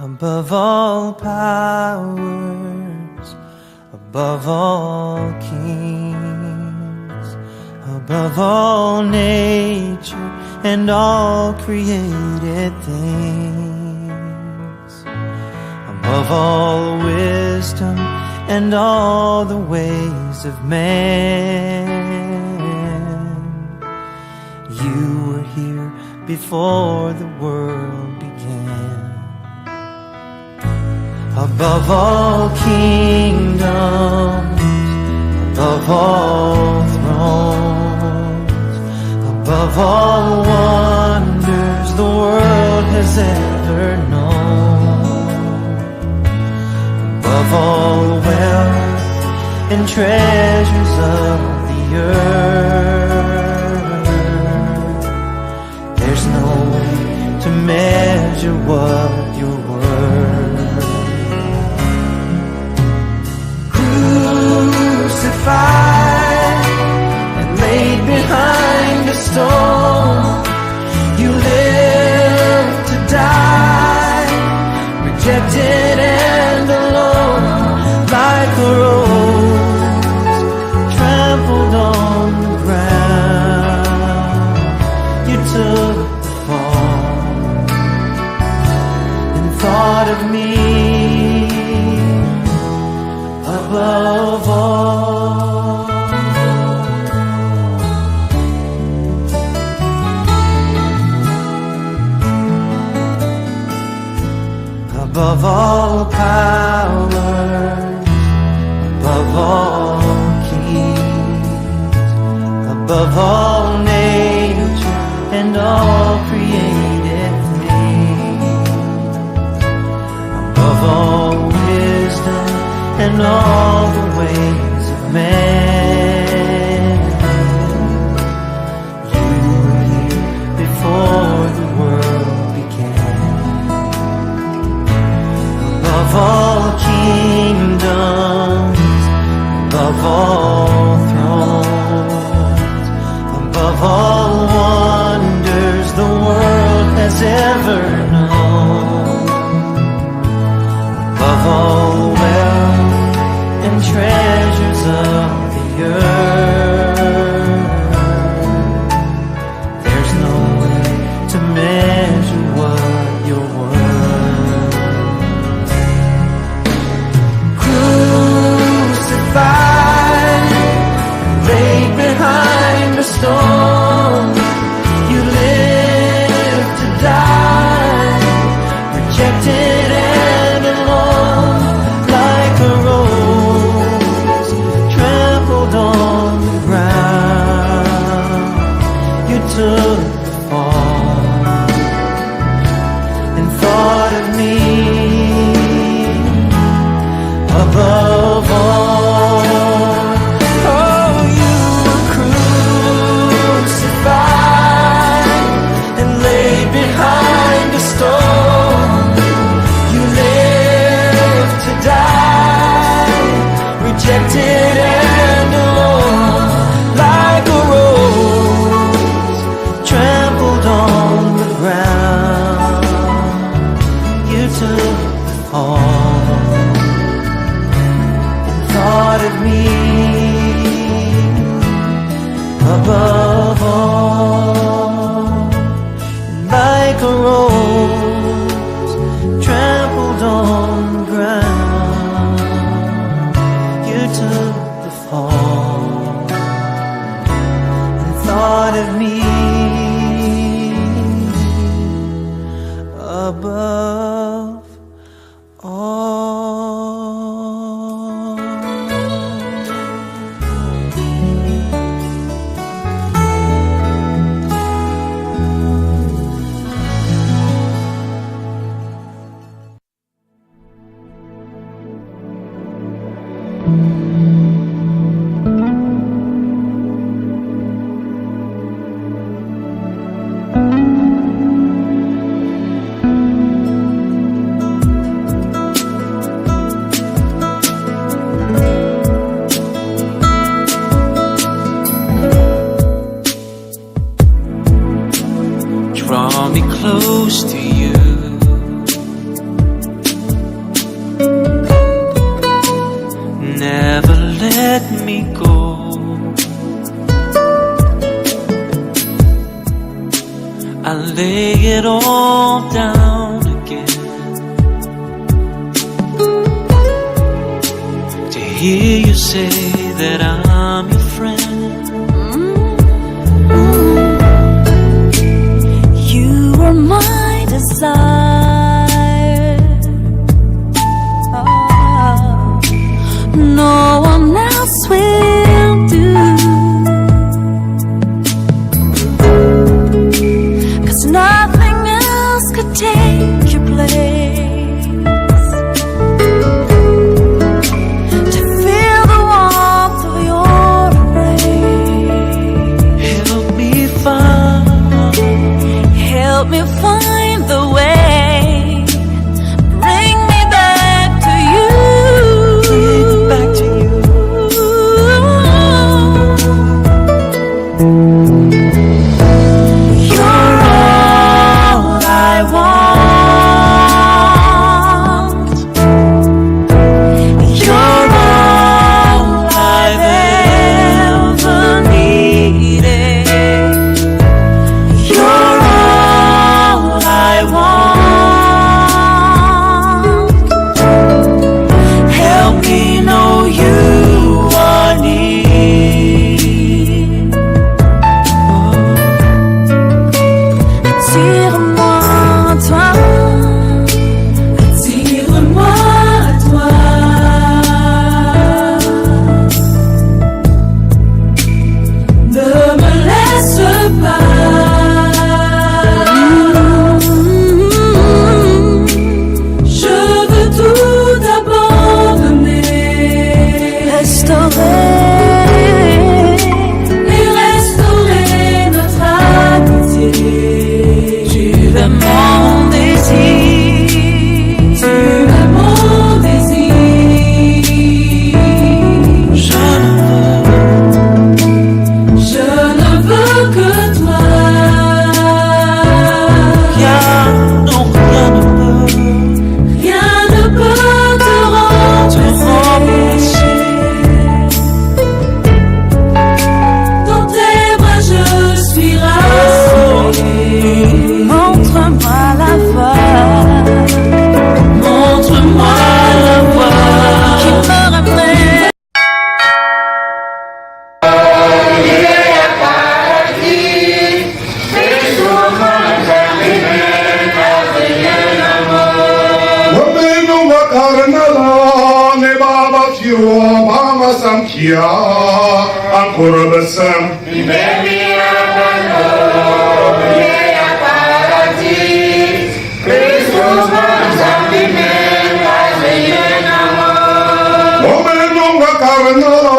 above all powers, above all kings, above all nature and all created things, above all wisdom and all the ways of man. You were here before the world began. Above all kingdoms, above all thrones, above all wonders the world has ever known, above all wealth and treasures of the earth, there's no way to measure what you're worth. Crucified and laid behind a stone, you lived to die, rejected and alone, like a rose trampled on the ground. You took the fall and thought of me above all. Above all powers, above all kings, above all nature and all created things, above all wisdom and all the ways of man. You were here before the world began. Above all kingdoms, above all thrones, above all wonders the world has ever known, above all wealth and treasures of the earth, there's no way to measure what you're worth. Crucified, laid behind a stone, you lived to die, rejected and alone, like a rose trampled on the ground. You took the fall and thought of me above all. Oh, you were crucified and laid behind a stone. You lived to die, rejected and alone, like a rose trampled on the ground. You took the fall and thought of me above all, like a rose trampled on the ground. You took the fall and thought of me above all. hear you say that I'm your friend. You are my desire. No one else will do. 'Cause nothing else could take your place. Help me find the way. Bring me back to you. Bring me back to you. You're all I want. You're all I've ever needed. You're all I want. Help me know you are near. Attire-moi à toi. Attire-moi à toi. Ne me laisse pas. Je veux tout abandonner. Restaurer notre amitié. Tu es mon désir. Tu es mon désir. Je ne veux que toi. Rien ne peut Rien ne peut te remplacer. Dans tes bras je suis rassurée. Montre-moi la voie. Montre-moi la voie qui me ramène. Wabenu wakarnala ne baba fiwa bama samkia ankora basam. Wabenu wakarnala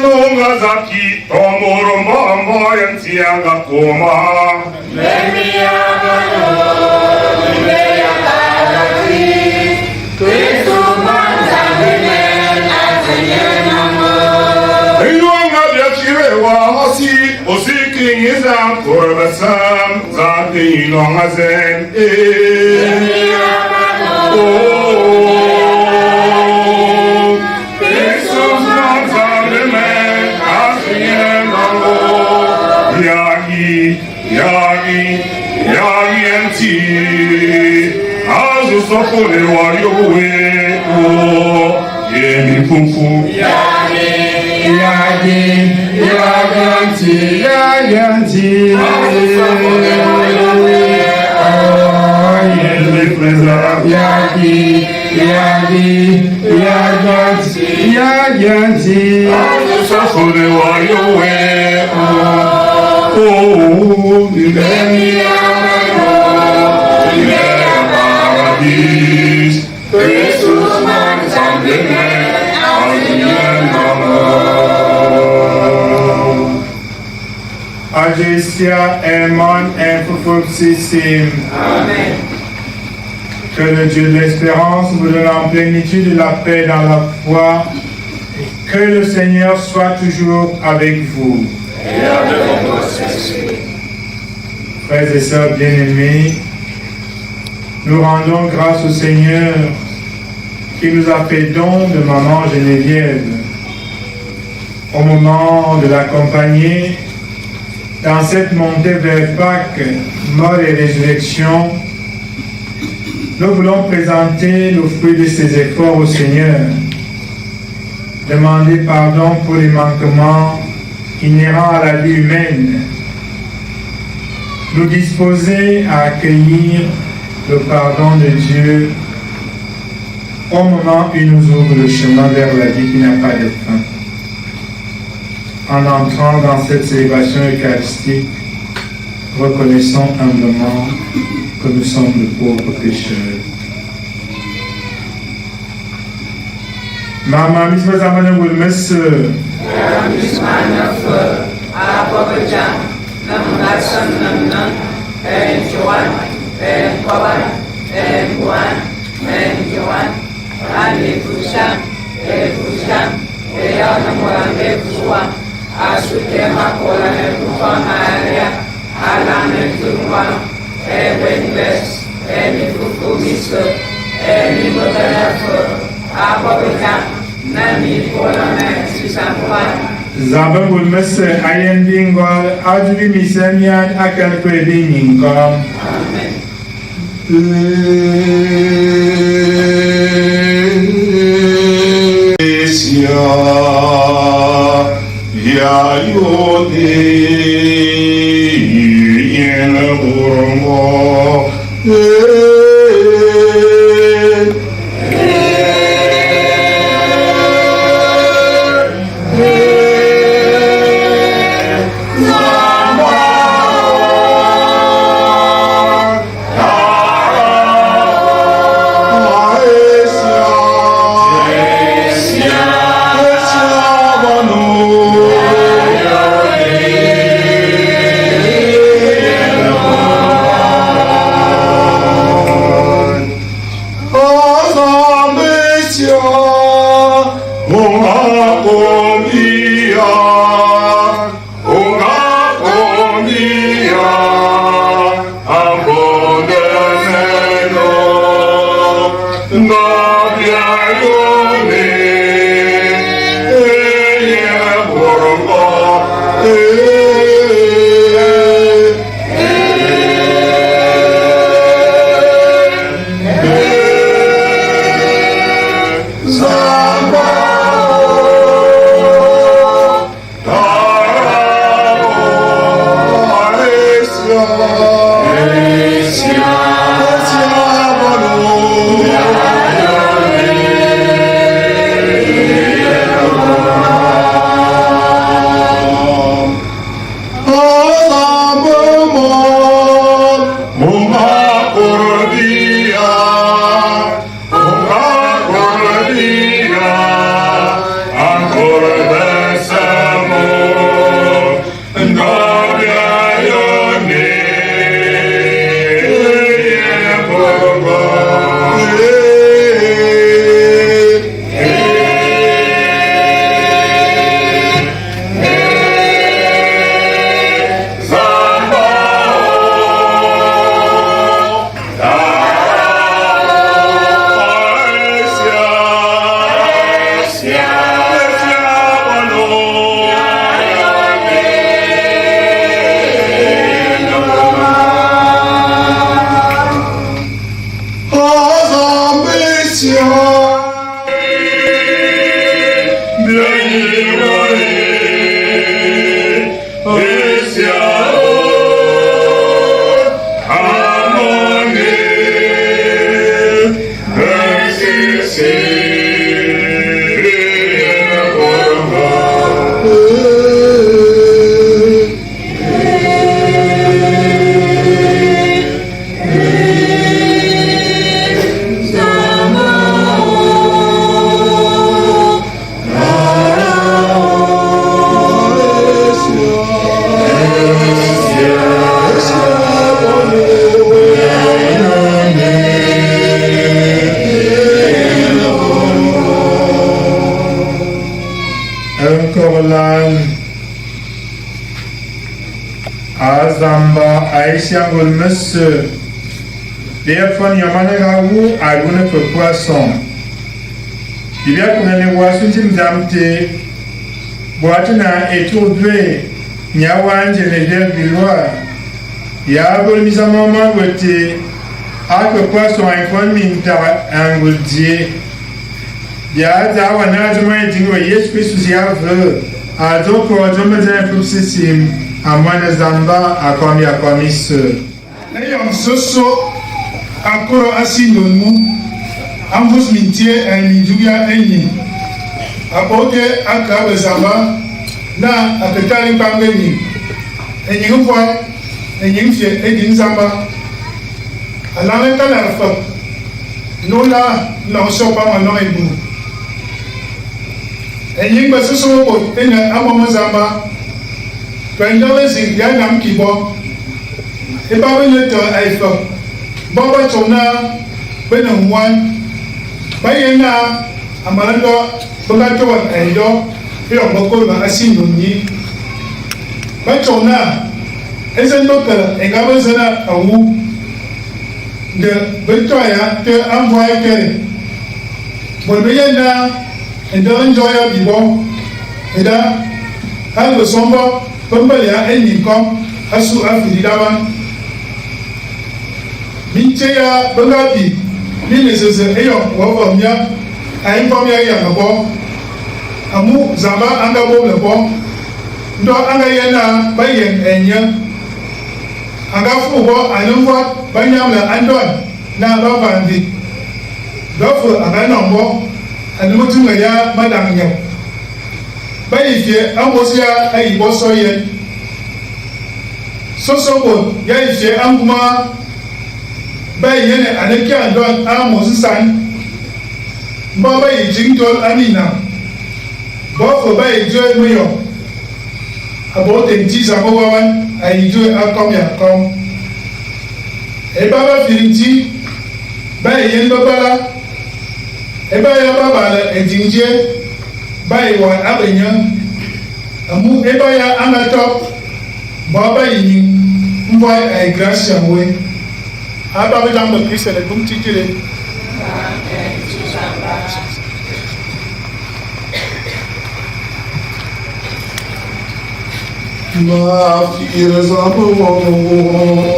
nunga zaki tomoro mbamba yantianga koma. Enyonga byachirewa hasi osikingiza ankora basam zaki inonga zen. Sofone wa yowe o yemi funfu yaganti yemi preza yaganti sofone wa yowe o yemi Jesus man Agestia Emon Infofopsissim. Amen. Que le Dieu de l'espérance vous donne en plénitude de la paix dans la foi et que le Seigneur soit toujours avec vous. Et avec votre esprit. Frères et sœurs bien-aimés, nous rendons grâce au Seigneur qui nous a fait don de maman Geneviève au moment de l'accompagner dans cette montée vers Pâques, mort et résurrection. Nous voulons présenter le fruit de ces efforts au Seigneur demander pardon pour les manquements inhérents à la vie humaine, nous disposer à accueillir le pardon de Dieu au moment où il nous ouvre le chemin vers la vie qui n'a pas de fin. En entrant dans cette célébration eucharistique, reconnaissons humblement que nous sommes de pauvres pécheurs. Mama misma zamane wulmes Zaben wulmes ayen bingol ajuli misemian akan kwebingingom. Azamba Aïsia Golmes Therefore Yamanagawu Aguna for poisson. Il y a qu'on a boisson Timzamte Boatana et Tourdoué Nyawan Geneviève Billois Yabol Misamama Gote Ake poisson un point minta Anguldier ya za wana juma jingo Yesu Kristo ya ve a donc juma za fupsisim amana zamba akomis ayom soso akoro asindonu ambus mintie minjuya enyi apoke akabe zamba na aketali pangeni enyi ngwa enyi mfie edin zamba alame kala fa nola no so pa no ebu enyi ngba soso bo ena amomo zamba twendawe zin ya nam kibo eba wele to aifa baba chona bena mwan bayena amalando banga to wa aido yo boko ba asino ni ba chona esen doka engaba zana awu de betoya te envoyer kere bo beyena endo enjoya bibo eda algo sombo bambalia enyikom asu afididaba mincheya bangapi minezeze eyo wavamya aimpamya yangabo amu zamba angabo lebo ndo anga yena bayen enya agafu bo anumwa banyamla andon na babandi dofu aganombo anumutunga ya madangnya bayifie amosia ayibo soye sosobo yayifie anguma bayene aneke andon amozisan mbo bayi jingdol amina bofo bayi joy muyo abo tenti zamowawan ayi joy akom yakom ebaba firinti bayi yen babala ebaya babala edinje bayi wa abenya amu ebaya angatop baba yini mboy ay gracia we aba be dam Christ le dum titire ma fira zabo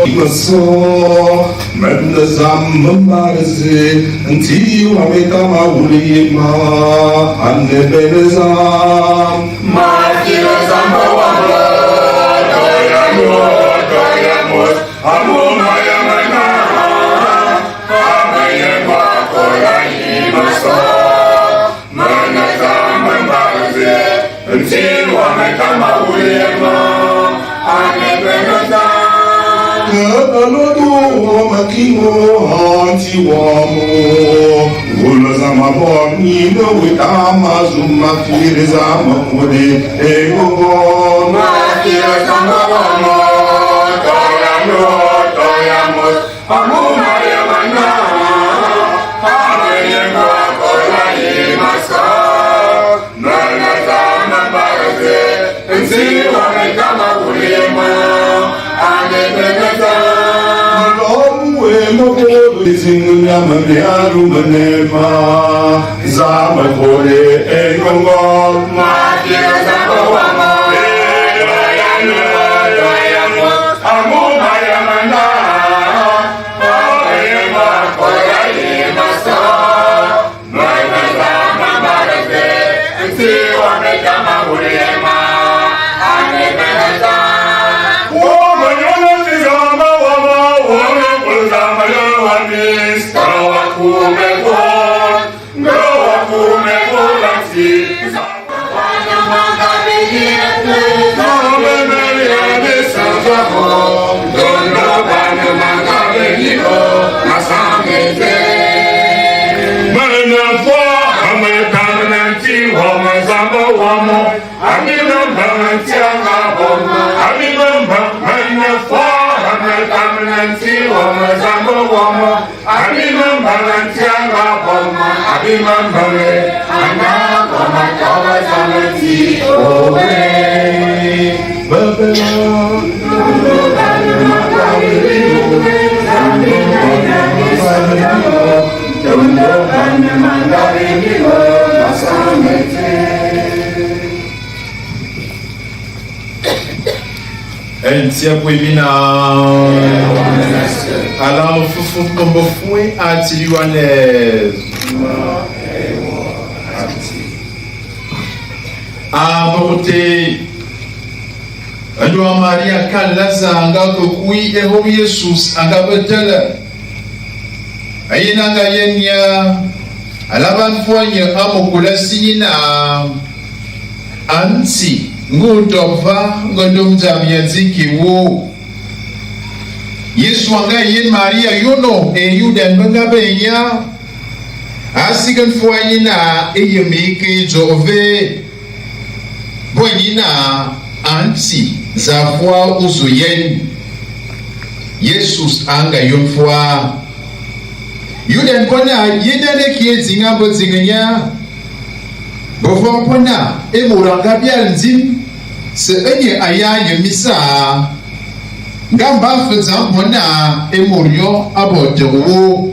ibaso men zam marze anti wa me kama uli ma ande benezam ma fira zabo anti wamo ula zama boni no witama zuma fire zama kode ego ma fira zama wamo toyamo amu mayamana amayemo kola imasa nana zama baraze nsi wame kama ulema anebeneza Zingunyama biaru manema zama kore egongo ma fira zama wamo toyamo amu mayamana amayemo kola imasa nana zama baraze nsi wame kama ulema anebeneza Tia Puimina Alam Fufu Combo Fui Atiliwanese mote Adwa Maria kan laza anga kui eho Jesus anga betele ayina anga yenya alaban fonya amokula sinyina anti ngudova ngodom jamia ziki wo Yesu anga yen Maria yono e yudan banga benya asigan foyina eyemike jove boyina anti zafwa uzuyen Jesus anga yonfwa yudan kona yedane kiyezinga bozinganya bofon kona emuranga byalnzim se enye ayanye misa ngamba fezan kona emuryo abotewo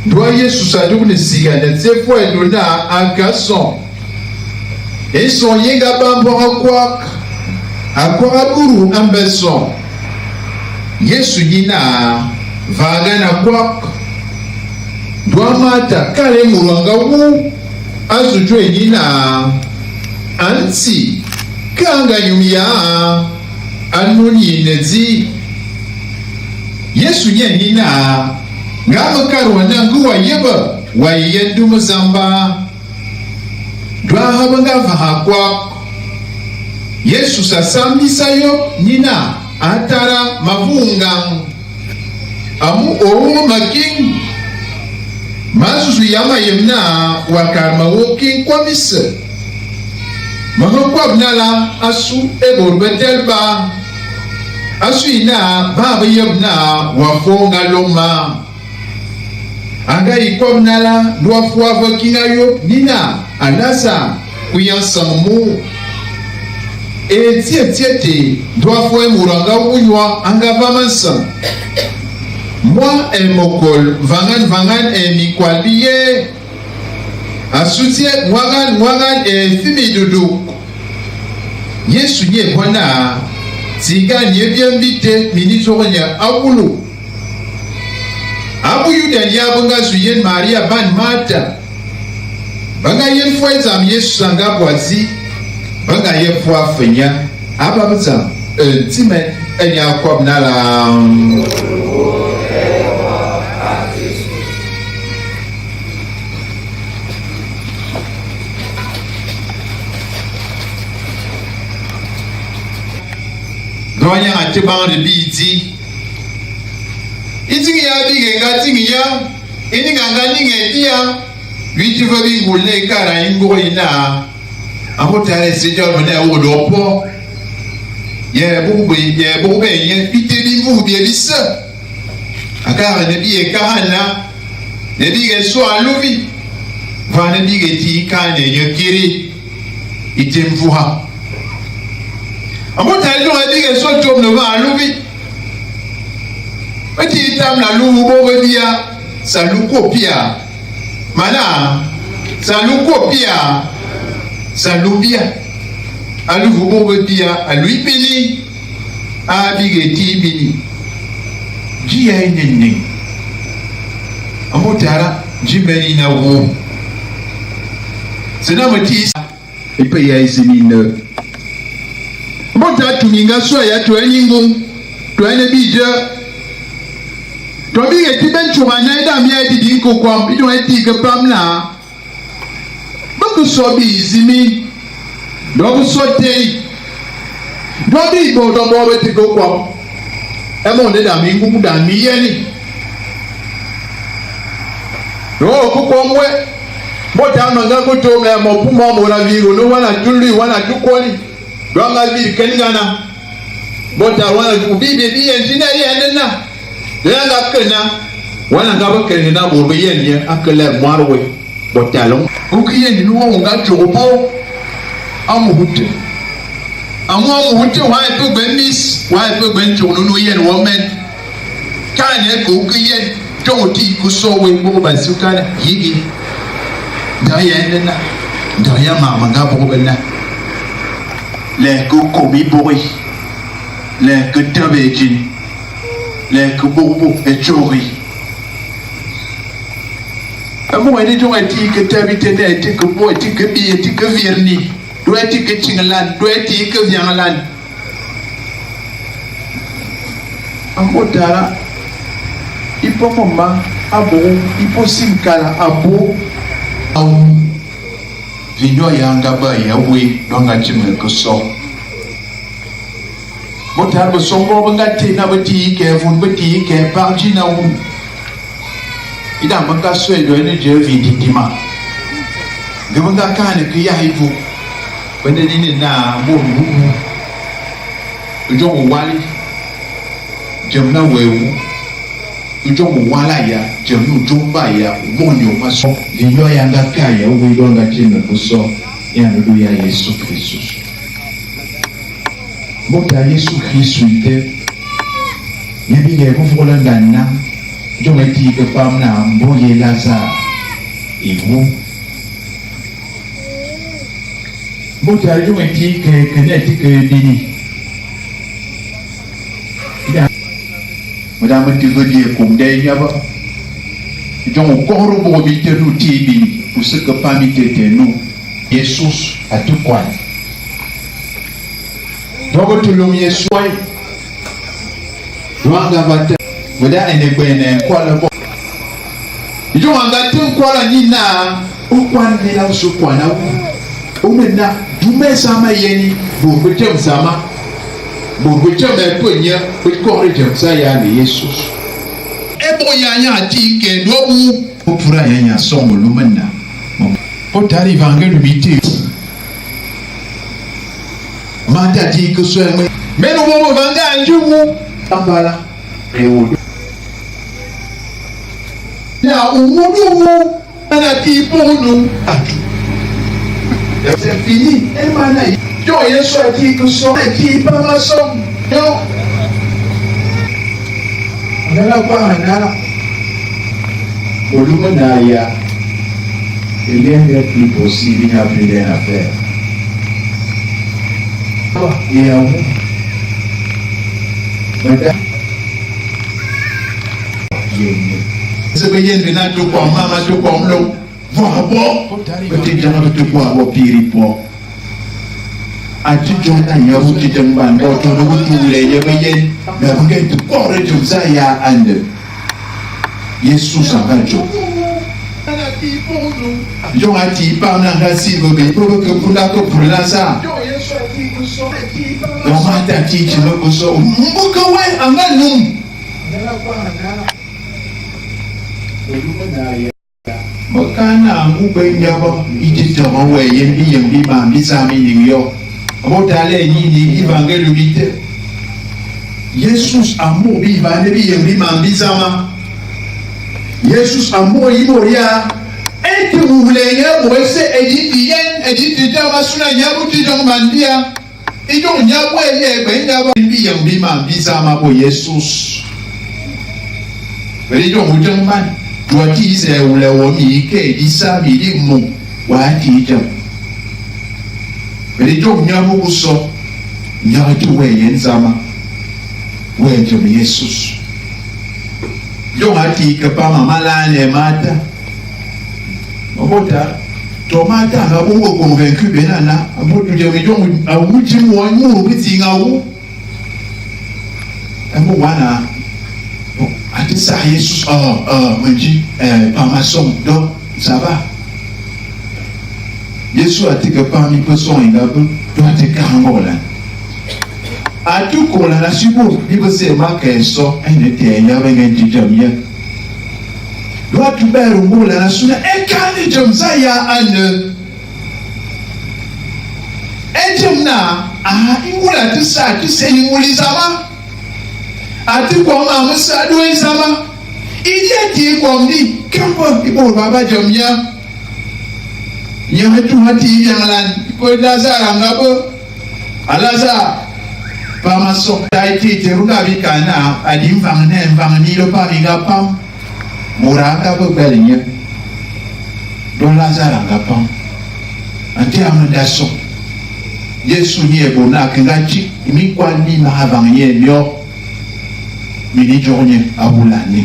doa Jesus adubne sigane zefwa eluna ankason son yenga bambo akwak akwak buru ambeson Yesu yina vagana kwak doa mata kale muranga wu azujwe yina anti kanga yumia anuni nezi Yesu yina ngama karwana nguwa yeba wa yendu mzamba doa habanga vahakwa Yesu sasambisa yo nina atara mavunga amu owo making masusu yama yemna wakarma woking kwa mise mahokwa bnala asu eborbetelba asu ina baba yemna wafonga loma anga ikwa bnala duafwa vakinga yo nina anasa kuyansamu etiete duafwa emuranga unywa anga vamansa moi emokol vangan emikwalbiye asutie mwagan efimidudu Yesu nye bwana tiga nye byembite minitonya abulu abu yudan yabunga suyen Maria ban mata banga yen fweza Yesu sanga bwazi banga ye fwa fenya ababza time enya kwabnala Doanya atibang de biti itingi ya bigenga tingi ya ini ganga ningetia witi vabi ngule kara ingo ina amotare sejor mena wodopo ye bube ye piteli mu bielisa akara ne bi ekana ne bi ge so aluvi va ne bi ge ti kane yekiri itemfuha amotare lo bi ge so tom no va aluvi ati tam na lu bo bia saluko pia mana saluko pia salubia alu bo bia alu pili abigeti bili jia nyenye amotara jimeni na wo sena mati ipe ya izimine mota tuminga so ya to eningo to ene bija to bigeti benchu mana ida mi edi dinko kwam ido edi ke pamna bako so bi izimi do so tei do bi bo do bo beti ko kwam e mo ne da mi ngugu da mi yeni ro ko kwamwe mota no nga ko to me mo puma mo la viro no wana tuli wana tukoni do nga bi keningana mota wana kubibe bi engineer yenna lenga kena wana ngaba kena bo be yenye akele marwe botalon ukiyendi no wonga chobo amuhute wa pe gbe miss wa pe gbe nchono no yen woman kane ko ukiyen to ti ku so we bo ba sukana yigi da yenna da ya mama ngabo benna le ko ko bi boy le ko tabejin le ko bobo e chori amo ene jo ati ke tabi tene ati ko boy ti ke bi ti ke virni doit être que Chingalan, doit être que Viangalan. Amotara, il faut comment, abo, il faut simkala, abo, au Vigno Yangaba Yawe, Donga Chimeko. Motara, son bon gâté, n'abati, qu'elle vous bâtit, qu'elle partit na ou. Il a manqué ce que je vis ditima. Je me gâte que Yahivu. When they didn't know, John Wally, Jamna Wewu, John Walaya, Jamu Jumbaya, Monyo Maso, Vigno Yangakaya, we don't get in the Busso, Yanuya Yesu Christus. Mota Yesu Christus, maybe they go for London, Jometi, the Pamna, Boye Lazar, Iwu. Mota Jometi, Connecticut, Dini. Madame Tivoli, comme des Yaba, ils ont encore probité nous tirer pour ce que parmi nous, Jésus a tout quoi. Donc, tout le monde est soigné. Doit avoir voilà un ébeneur, quoi le bon. Ils ont engagé quoi la nina, au coin de là, au coin là, au maintenant, tout le monde s'en yeni, pour que tu me sama. Bon, tu as un peu de temps, tu as ça, il y a Jésus. Et pour y aller à Tique, nous pour aller à son volume. Pour t'arriver à l'unité, Mata dit que ce soit. Mais nous avons vendu un jour. Voilà. Et où? Là où nous, on a dit pour nous. C'est fini. Et maintenant, je suis dit que ce soit pas ma somme. Non. On a la part au Lumanaya, il y a un plus possible, il n'y a plus rien à faire. Et à vous, madame, ce que y a de notre corps, maman, tout comme l'eau, voir bon, peut-être que tu peux avoir pire pour. Ati jona ya wuti jamban ko to no wuti le ya bayen na bugen to ko re jom sa ya ande Yesus abajo ana ti pondo jo ati pa na ngasi go be pro ko pula ko pula sa jo Yesu ati ko so ati pa no mata ti chino ko so mbuka wai anganum na kwa na na ya makana ngube nyaba ijito wa yen bi yen bi ma bi sa mi yo. Motale ni évangile 8. Jesus amour bi va ne bi yemri mambizama. Jesus amour imoria. Et que vous voulez ya pour essayer edit jama suna nyabuti jong mandia. Et donc nyabwe ye ben nyaba bi yemri mambizama pour Jesus. Veli jong jong man. Doit dire ou le womi ke di sa bi di mo wa ti jong. Mais les gens n'y a pas de ça. Il y a tout ouais zama. Ouais Dieu Jésus. Yo hati que pas maman là ne mata. Mota tomata na bongo convaincu benana. Mota Dieu mais donc a wuti mo mo biti ngawu. Amo wana. Ati sa Jésus manji par ma somme donc ça va. Yesu ati que parmi personnes il a doit être carambola. A tout qu'on la subo, il veut se marquer ça, un été il y avait un tijamia. Doit tout faire au bout la nation et quand les gens ça y a un et jemna il voulait tout ça tu sais il voulait ça a tout comme un ça doit ça il y a qui comme dit quand il faut baba jamia. Yamatu hati yangalan ko Lazare ngabo Lazare pama sokta iti teruga bikana adim vangni lo pa bigapam muraka bo belinya don Lazare ngapam anti amanda so Yesu ni ebona kingachi imi kwani mahavangye nyo mini journée abulani.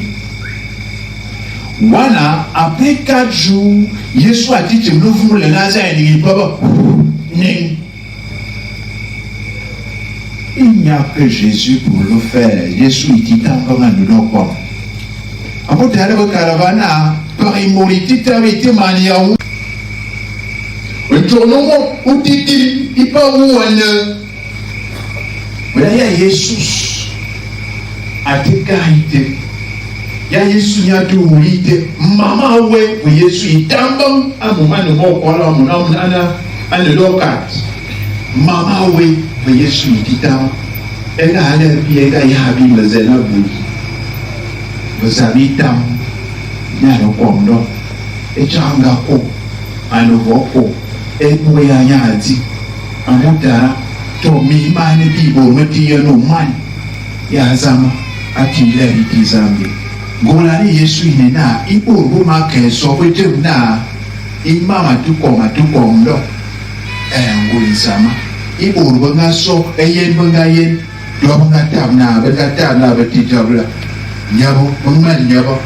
Voilà, après 4 jours, Yesu a dit que nous voulons le Lazare, il n'y a pas. ning. Il n'y a que Jésus pour le faire. Jésus dit dans le nom. Apo tare ba caravana par immorité t'avait maniaou. Le tournement où dit il pas où on mais il y a Jésus a te qualité. Il y a Jésus il y a tout unité. Maman ouais pour Jésus il tambam à moment de mon kola mon nom ana le locat. Maman ouais pour Jésus il dit tam. Elle a l'air bien gars il a bien le zéna bouli. Vous avez tam, il y a le condo, et changa ko, à le voko, et moya yadi, à mouta, to mi mani bibo, me dit no man, yazama, à qui l'est zambi. Golani yesu inena, ipo ruma ke sobe na, imama tu kom do, ngulizama, ipo ruma so, yen bangayen, do bangatam na, betijabla. Nyabo, mama nyabo,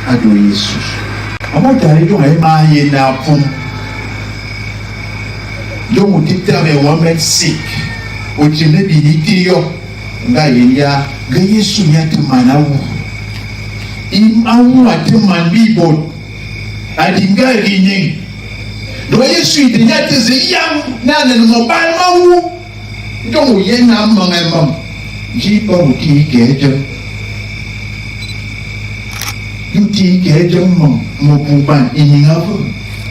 ado Yesus. Amo tare do ai ma ye na pum. Do mo tita me woman sick. O chine bi ni tiyo. Nga yelia, ga Yesu nya te manawu. Im awu ate man bi bo. Adi nga rinye. Do Yesu de nya te ze yam na na mo ba mawu. Do mo ye na manga mam. Ji pa o ti ke je. Yuti ke jommo mo puban iningavo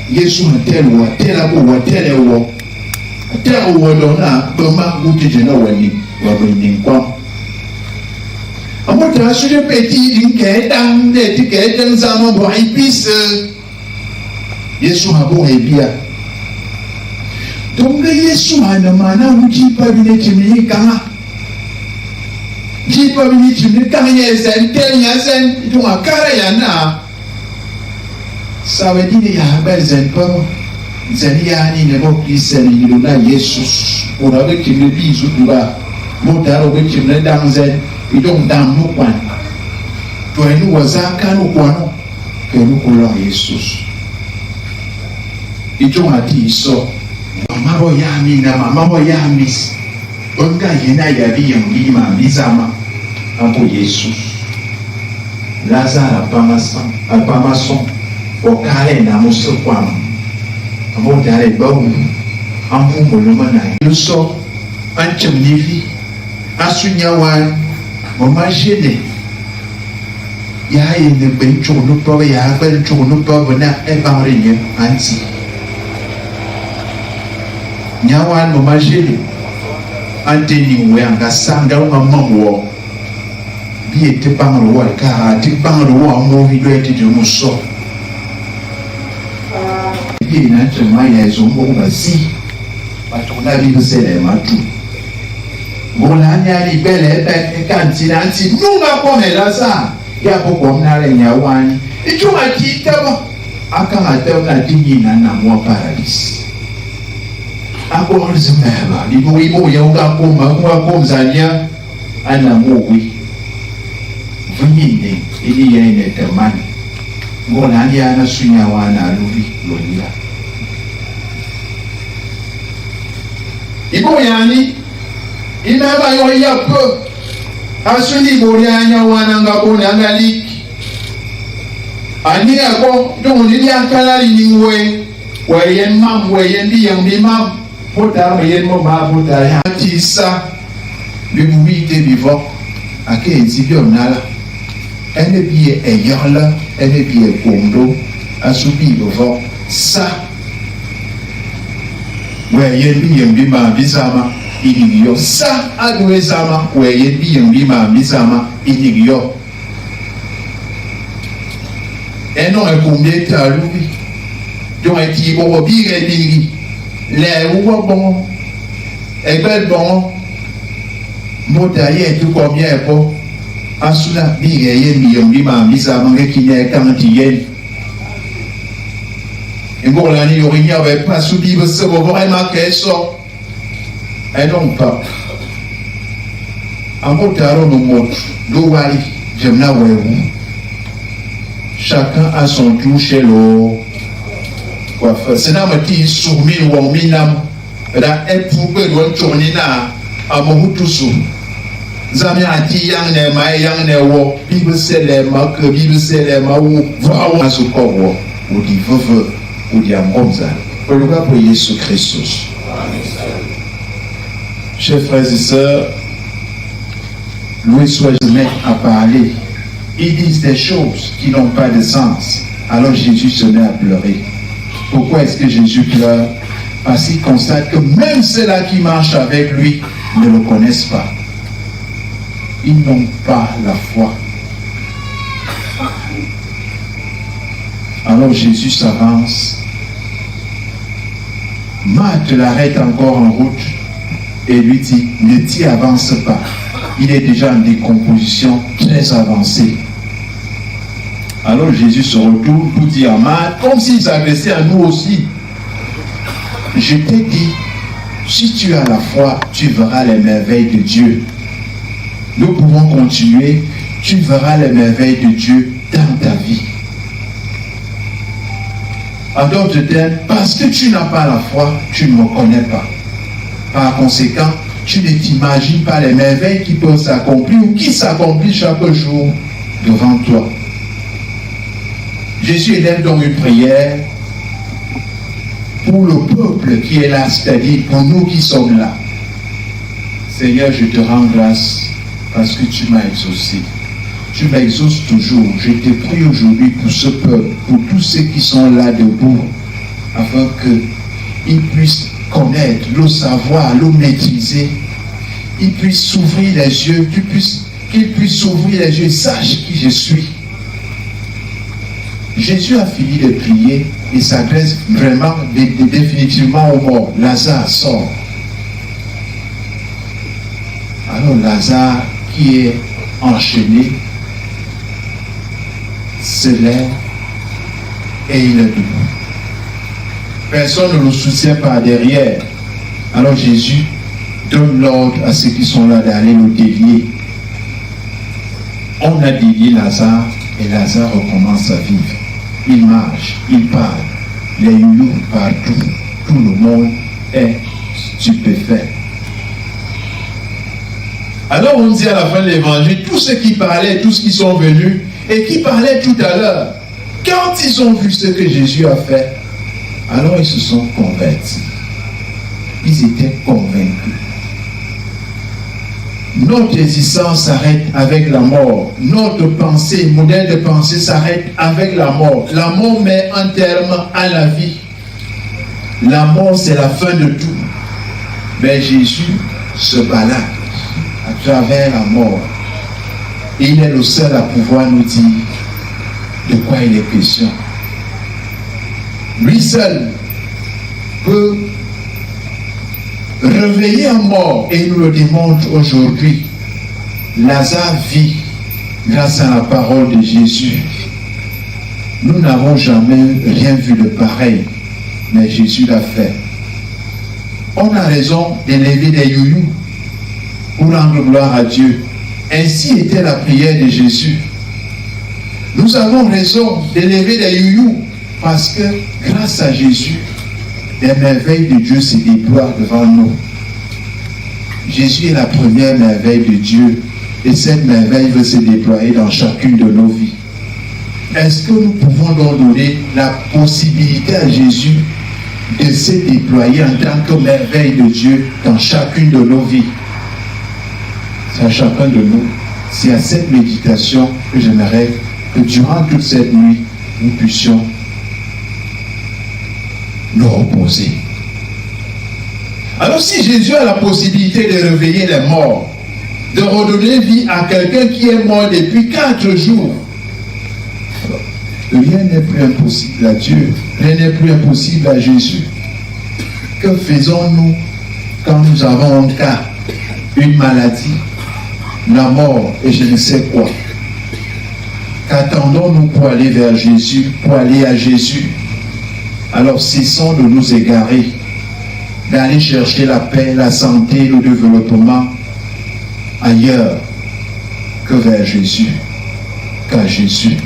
Yesu atelwa telabu telewo atelwo dona boma gutije na wani wa bindin kwa amota suje peti dinke dang de tike dang zama bo ipis Yesu habo hebia donga Yesu ana mana uji pa bine chimini kama Jipa bini chimni kanya zen, kenya zen, itu ngakara ya na. Sawe dini ya haber zen paro. Zen ya ni nebo krisen ni luna Yesus. Ura be chimni bisu tura. Motaro be chimni dang zen, itu ngdam nukwan. Tuenu wazaka nukwano. Kenu kulong Yesus. Itu ngati iso. Mama bo yami na mama bo yamis. Onga yena yabi yang lima bizama ampo Yesus Lazare apamason okale na muso kwam ampo dare bawu ampo moloma na yuso anchem nivi asunyawan mama jene ya yene bencho no pa ya bencho no pa bona e bawrenye anti nyawan mama jene anteni we anga sanga nga mamwo bi ete bangro wa ka ti bangro wa mo video ete de mo so bi na chama ya zo mo basi batona bi sele matu bona nya li bele pe kanti nanti nunga ko hela sa ya ko ko na le nya wani ichuma kitaba aka hata na dinyi na mo paradise Aku harus membela. Ibu-ibu yang aku misalnya anak mui. Begini, ini yang ini teman. Golan dia anak sunyawana lubi lolia. Ibu yang ni, ini apa yang ia pe? Asuni bolanya wana ngapo nangalik. Ani aku dong ni dia kalari ningwe. Wayen mam, wayen di yang di mam. Pota yen mo ba pota ya tisa le mumite vivant ake ensibio nala ene bie eyola ene bie kondo asubi vivant sa wayen bi yembi ma bizama inigiyo sa adwe zama wayen bi yembi ma bizama inigiyo eno e kumbe talubi donc eti bo bi re dingi le wo bon egbe bon mota ye tu ko bien po asuna bi ye mi yombi ma misa mangi kinye kanti yen ngo la ni yori nya ba pas subi ba se bo vraiment que so et non pas amota ro no mo do wali jemna wewu chacun a son tour chez l'eau. C'est un petit sourmil ou minam da epu pe do choni na amohutusu zami ati yang ne wo bible selema que bible selema wo va asukoro ou di veve ou di amomza pour le pour Jésus Christ. Chers frères et sœurs, Louis soit jamais à parler. Ils disent des choses qui n'ont pas de sens. Alors Jésus se met à pleurer. Pourquoi est-ce que Jésus pleure? Parce qu'il constate que même ceux-là qui marchent avec lui ne le connaissent pas. Ils n'ont pas la foi. Alors Jésus s'avance. Marthe l'arrête encore en route et lui dit, ne t'y avance pas. Il est déjà en décomposition très avancée. Alors Jésus se retourne pour dire à Marthe, comme s'il s'adressait à nous aussi, je t'ai dit, si tu as la foi, tu verras les merveilles de Dieu. Nous pouvons continuer, tu verras les merveilles de Dieu dans ta vie. En d'autres termes, parce que tu n'as pas la foi, tu ne me connais pas. Par conséquent, tu ne t'imagines pas les merveilles qui peuvent s'accomplir ou qui s'accomplissent chaque jour devant toi. Jésus élève donc une prière pour le peuple qui est là, c'est-à-dire pour nous qui sommes là. Seigneur, je te rends grâce parce que tu m'as exaucé. Tu m'exauces toujours. Je te prie aujourd'hui pour ce peuple, pour tous ceux qui sont là debout, afin qu'ils puissent connaître, le savoir, le maîtriser. Ils puissent s'ouvrir les yeux, qu'ils puissent s'ouvrir les yeux et sachent qui je suis. Jésus a fini de prier et s'adresse vraiment définitivement aux morts. Lazare sort. Alors Lazare, qui est enchaîné, se lève et il est debout. Personne ne le soutient par derrière. Alors Jésus donne l'ordre à ceux qui sont là d'aller le délier. On a délié Lazare et Lazare recommence à vivre. Il marche, il parle, les youyous partout, tout le monde est stupéfait. Alors on dit à la fin de l'évangile, tous ceux qui parlaient, tous qui sont venus et qui parlaient tout à l'heure, quand ils ont vu ce que Jésus a fait, alors ils se sont convertis. Ils étaient convaincus. Notre existence s'arrête avec la mort. Notre pensée, modèle de pensée s'arrête avec la mort. La mort met un terme à la vie. La mort, c'est la fin de tout. Mais Jésus se balade à travers la mort. Et il est le seul à pouvoir nous dire de quoi il est question. Lui seul peut réveiller un mort et il nous le démontre aujourd'hui. Lazare vit grâce à la parole de Jésus. Nous n'avons jamais rien vu de pareil, mais Jésus l'a fait. On a raison d'élever des youyous pour rendre gloire à Dieu. Ainsi était la prière de Jésus. Nous avons raison d'élever des youyous parce que grâce à Jésus, les merveilles de Dieu se déploient devant nous. Jésus est la première merveille de Dieu et cette merveille veut se déployer dans chacune de nos vies. Est-ce que nous pouvons donc donner la possibilité à Jésus de se déployer en tant que merveille de Dieu dans chacune de nos vies? C'est à chacun de nous. C'est à cette méditation que j'aimerais que durant toute cette nuit, nous puissions nous reposer. Alors si Jésus a la possibilité de réveiller les morts, de redonner vie à quelqu'un qui est mort depuis 4 jours, rien n'est plus impossible à Dieu, rien n'est plus impossible à Jésus. Que faisons-nous quand nous avons un cas, une maladie, la mort et je ne sais quoi? Qu'attendons-nous pour aller vers Jésus, pour aller à Jésus? Alors cessons de nous égarer, d'aller chercher la paix, la santé, le développement ailleurs que vers Jésus, qu'à Jésus.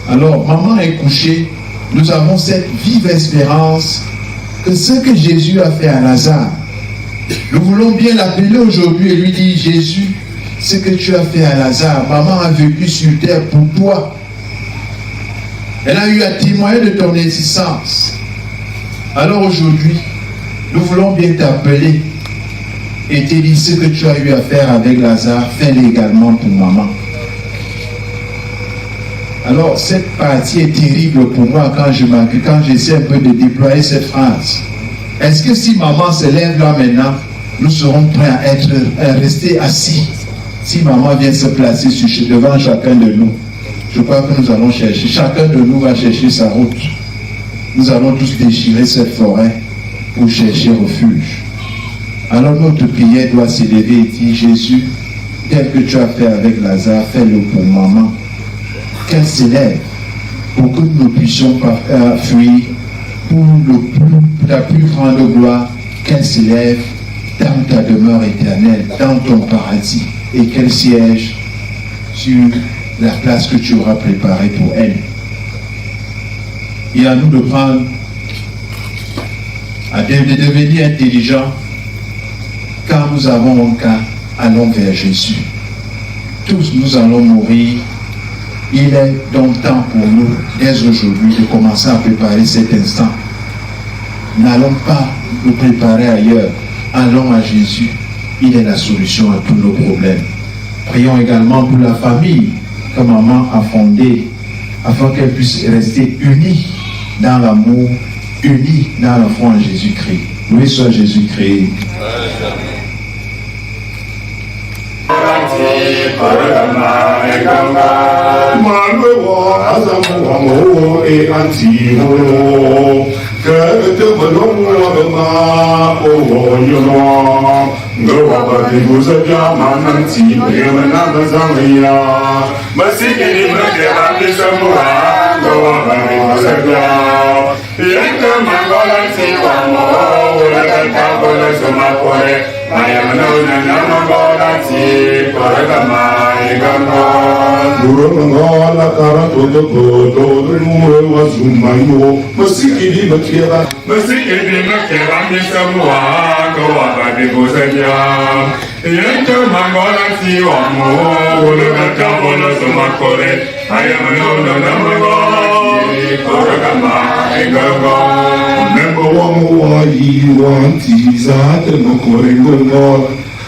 Alors, maman est couchée, nous avons cette vive espérance que ce que Jésus a fait à Lazare, nous voulons bien l'appeler aujourd'hui et lui dire, Jésus, ce que tu as fait à Lazare, maman a vécu sur terre pour toi. Elle a eu à témoigner de ton existence. Alors aujourd'hui, nous voulons bien t'appeler et te dire ce que tu as eu à faire avec Lazare, fais-le également pour maman. Alors cette partie est terrible pour moi quand j'essaie un peu de déployer cette phrase. Est-ce que si maman se lève là maintenant, nous serons prêts à rester assis? Si maman vient se placer devant chacun de nous, je crois que nous allons chercher, chacun de nous va chercher sa route. Nous allons tous déchirer cette forêt pour chercher refuge. Alors notre prière doit s'élever et dire, Jésus, tel que tu as fait avec Lazare, fais-le pour maman. Qu'elle s'élève pour que nous puissions fuir pour la plus grande gloire, qu'elle s'élève dans ta demeure éternelle, dans ton paradis, et qu'elle siège sur la place que tu auras préparée pour elle. Et à nous de prendre, de devenir intelligents. Quand nous avons un cas, allons vers Jésus. Tous nous allons mourir. Il est donc temps pour nous, dès aujourd'hui, de commencer à préparer cet instant. N'allons pas nous préparer ailleurs. Allons à Jésus. Il est la solution à tous nos problèmes. Prions également pour la famille que maman a fondée, afin qu'elle puisse rester unie dans l'amour, unie dans la foi en Jésus-Christ. Loué soit Jésus-Christ.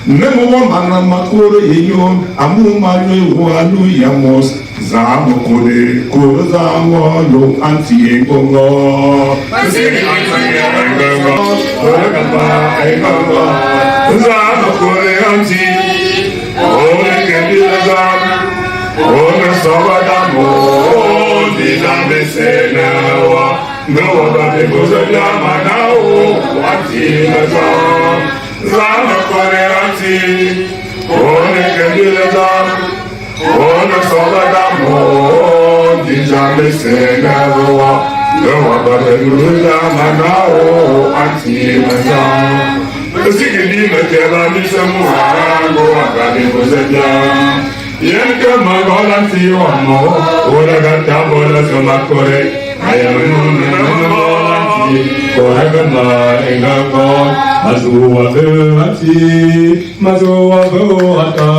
Nemo mana makore yenyon amu manu walu yamos zamo kore kore zamo lo anti engongo masiri anti engongo kore kamba engongo zamo kore anti ore kendila zamo ore sobadamo dizambe senawa no bade bozanya manao anti zamo Zama koreanti, one kendileza, one soladamo, dijambe senawa, doa bateluja manao anti mazam. Sikini metela misemuarango akade bozeja. Yenke magolanti wamo, ora gata bola somakore. Koragama engako mazuwa verati mazuwa verata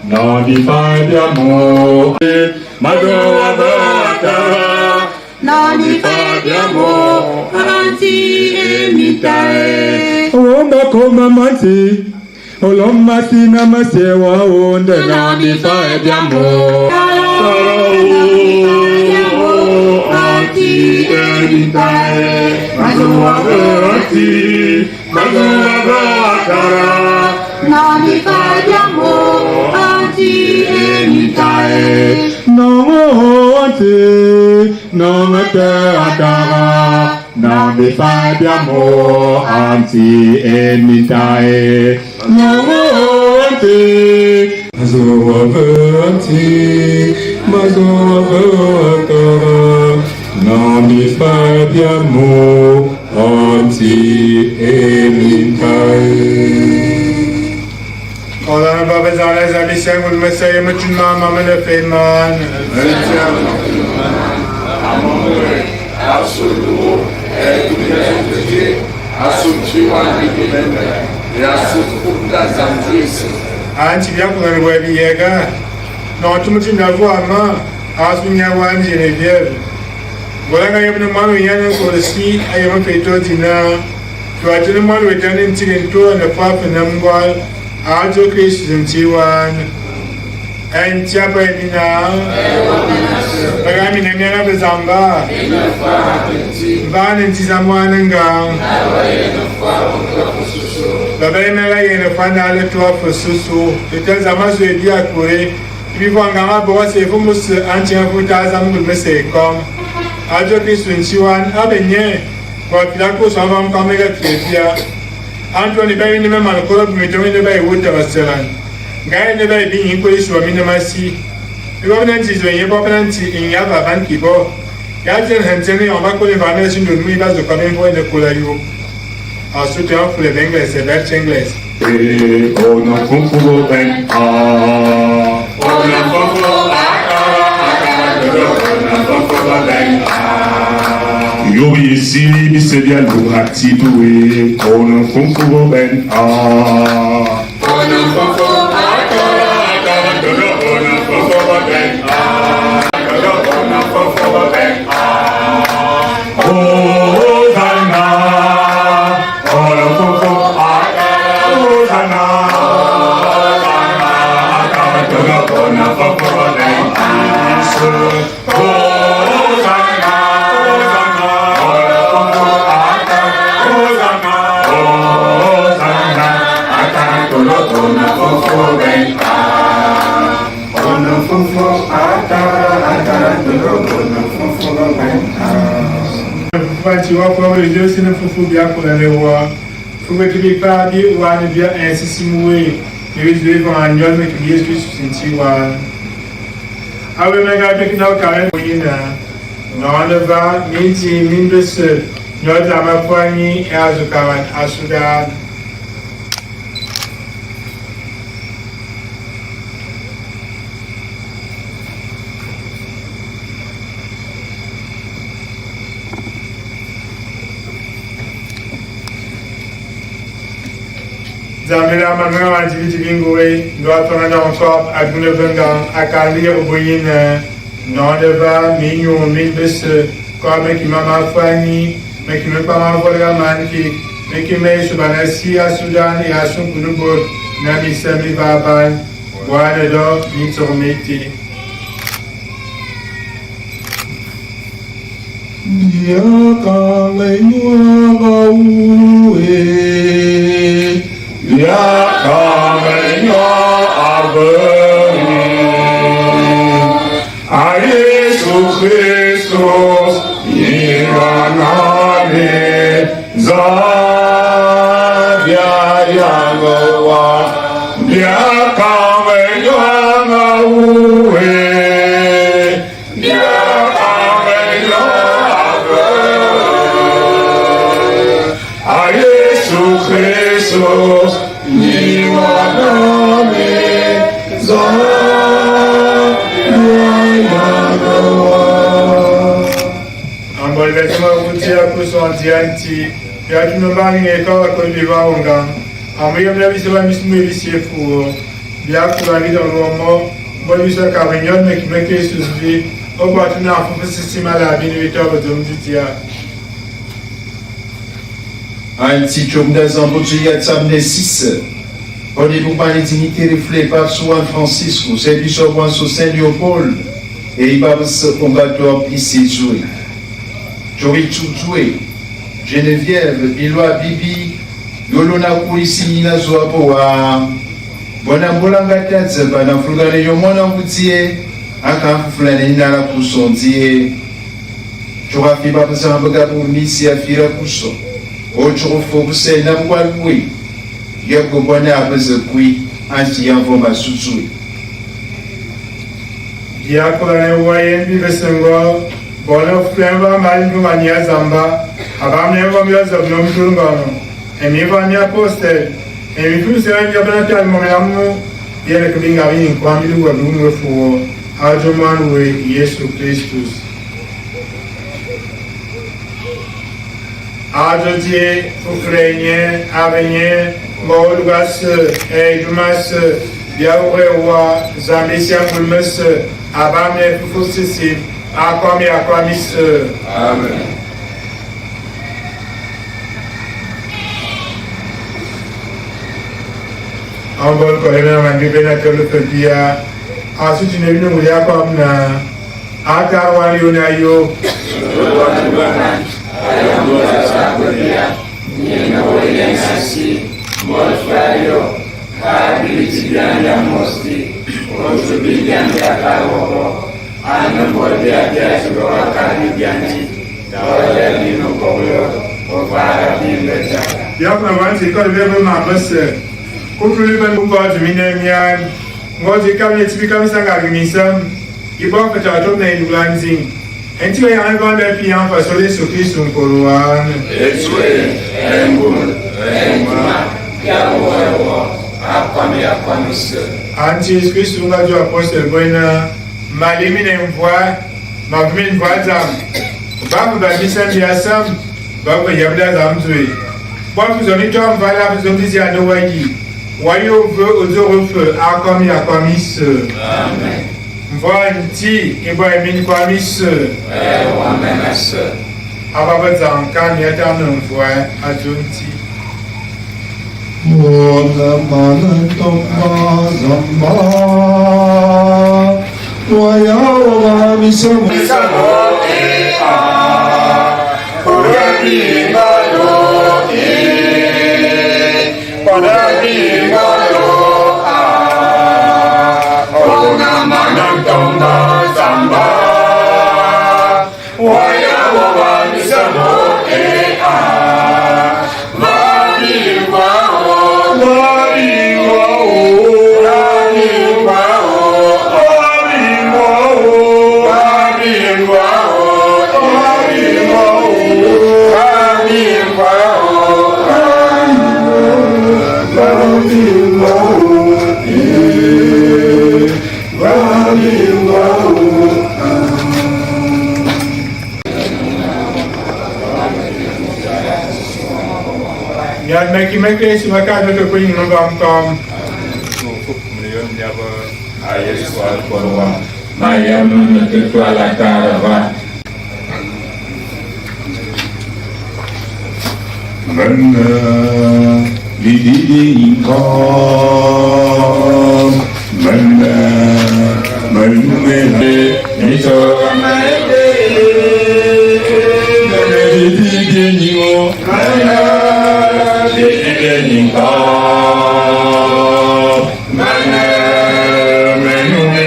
nani fadiamo mazuwa verata nani fadiamo anti emitae onda koma manti oloma sina masewa onda nani fadiamo Emitae, mazuwa verati, mazuwa veratara, nani fadiamo, anti emitae, nomo anti, nomo teatara, nani fadiamo, anti emitae, nomo anti, mazuwa verati, mazuwa veratara. Non mi fadiamo anti emitae. Allah'ın babası Aleyhisselam sen ulmeseye mütünman mamele feyman. Amore, assoluto, è Anti bien pour un web yega. Non, tout le monde n'a pas main. Asunya wan Geneviève. Voilà quand il y a un moment où il y a un policier, il y a un pétard dina. Tu as tellement le temps de tirer tout ne pas faire n'importe. Ajo Christ zintiwan. Un tiapa dina. Bagami ne miana bezamba. Ban intizamwananga. Baba imela yene fana le toi fosusu. Ete zamazo ebi akwe. Vivant ngama bo se fumus antien futa zamu mese kom. Ajo Kristo nchiwan abenye. Kwa pilako so avam kamega kefia. Antoine bayi ne mema ko bu metomi ne bayi wota baselan. Ngai ne bayi bi yin ko isu mi ne masi. Iwo na nti zo yin bo na nti inya ba ban kibo. Ya jen hentene on va ko le va na sin do mu ba zo kamen bo ne ko la yo. Ensuite, on fait les Anglais, c'est vers l'Anglais. Et on a concours ben on a concours yo ici bisebia luhati tuwe on a concours ben on a concours Tu vois, pour les deux, c'est une foufou bien pour aller voir. Faut que tu ne pas dire ou à ne bien ainsi simoué. Tu veux dire qu'on a un yon, mais tu dis que tu senti ou à. Ah oui, mais regarde, tu n'as qu'à rien pour y aller. Non, on ne va, midi, mine de ce. Nous avons ma poignée et à Zukaran, à Soudan. Zamela maintenant à Divingoué, doit prendre encore à Gunevengan, à Kalir au Boyin, non devant, mignon, minbus, comme qui m'a fani, mais qui me pas m'envoyer la manki, mais qui met sur Banassi à Soudan et à son Kunubo, Nami Sami Baban, Wanado, Mitormiti. Ya kamenya abeni a Yesu Christus yiranane zavya yangowa ya kamenya ngauwe ya kamenya abeni a Yesu Christus En bon vêtement routier pour son anti, et à tout le monde, il est encore à côté de Varongan. En meilleur de la vie, c'est la mission de l'huissier pour bien pour la vie dans le moment, bon, lui, c'est Carignon, mais qui me crée sous vie, au bout de la système à la vie de 8 heures de Domditia. Un petit chum d'exemple, tu y as samedi 6. On est pour parler dignité reflet par Soin Francisco, c'est du soin sur Saint-Léopold, et il va se combattre ici, jouer. Joey Tchoutoué, Geneviève, Biloa Bibi, Yolona Kourissi, Nina Zoapoa, Bonambolanga Tadze, Banaflugane Yomona Boutier, Akamflane Nala Pousson, Die, Chorafi Babazambaga pour Missi Afira Pousson, Ochofobuse Namwalwi. Yoko bwana abeze kui anti yanvoma susui. Diakole wayen bivesengo, bono flemba malingu mania zamba, abamne vomia zabnom turngano. Emi vania poste, emi fu se anja bana tal momenamu, yele kubinga vini kwambi luwa lumwe fuo, ajoman we Yesu Christus. Adodie, Fufrenye, Avenye, Maolugas, Edumas, Yaourewa, Zambésia Moulmes, Abame, Fufusisi, Akwami, Akwamis. Amen. En bon corridor, on va bien que le Fabia. Ensuite, une émission où il y a comme Akarwali Onayo. Yang nawan si kau lebih bermalas. Kau perlu lebih buat minyak. Ngozi kami tibi kami sangat misam. Ibu kita tu naik bulan zing. Enti yang ada pada piang pasal Yesus Kristus koruan. Yesus, embun, embun, ya Allah, apa misa. Anti Yesus Kristus ngaju apostol boina. Malimi nemvoa, magmin vazam. Babu babisam biasam, babu yabda zamzui. Babu zoni tom vala zoni zia no wagi. Wayo veut aux eureux akomi akwamis. Amen. Mvanti ibrahim kwamis. Amen. Ababa kan yata no mvoa atunti. Wala manantoma zamba. Waya wala misamo. Ya meki si maka ada tu pun ngam kam. Mana didi kau, mana menume itu amai mana didi kau, mana didi kau, mana menume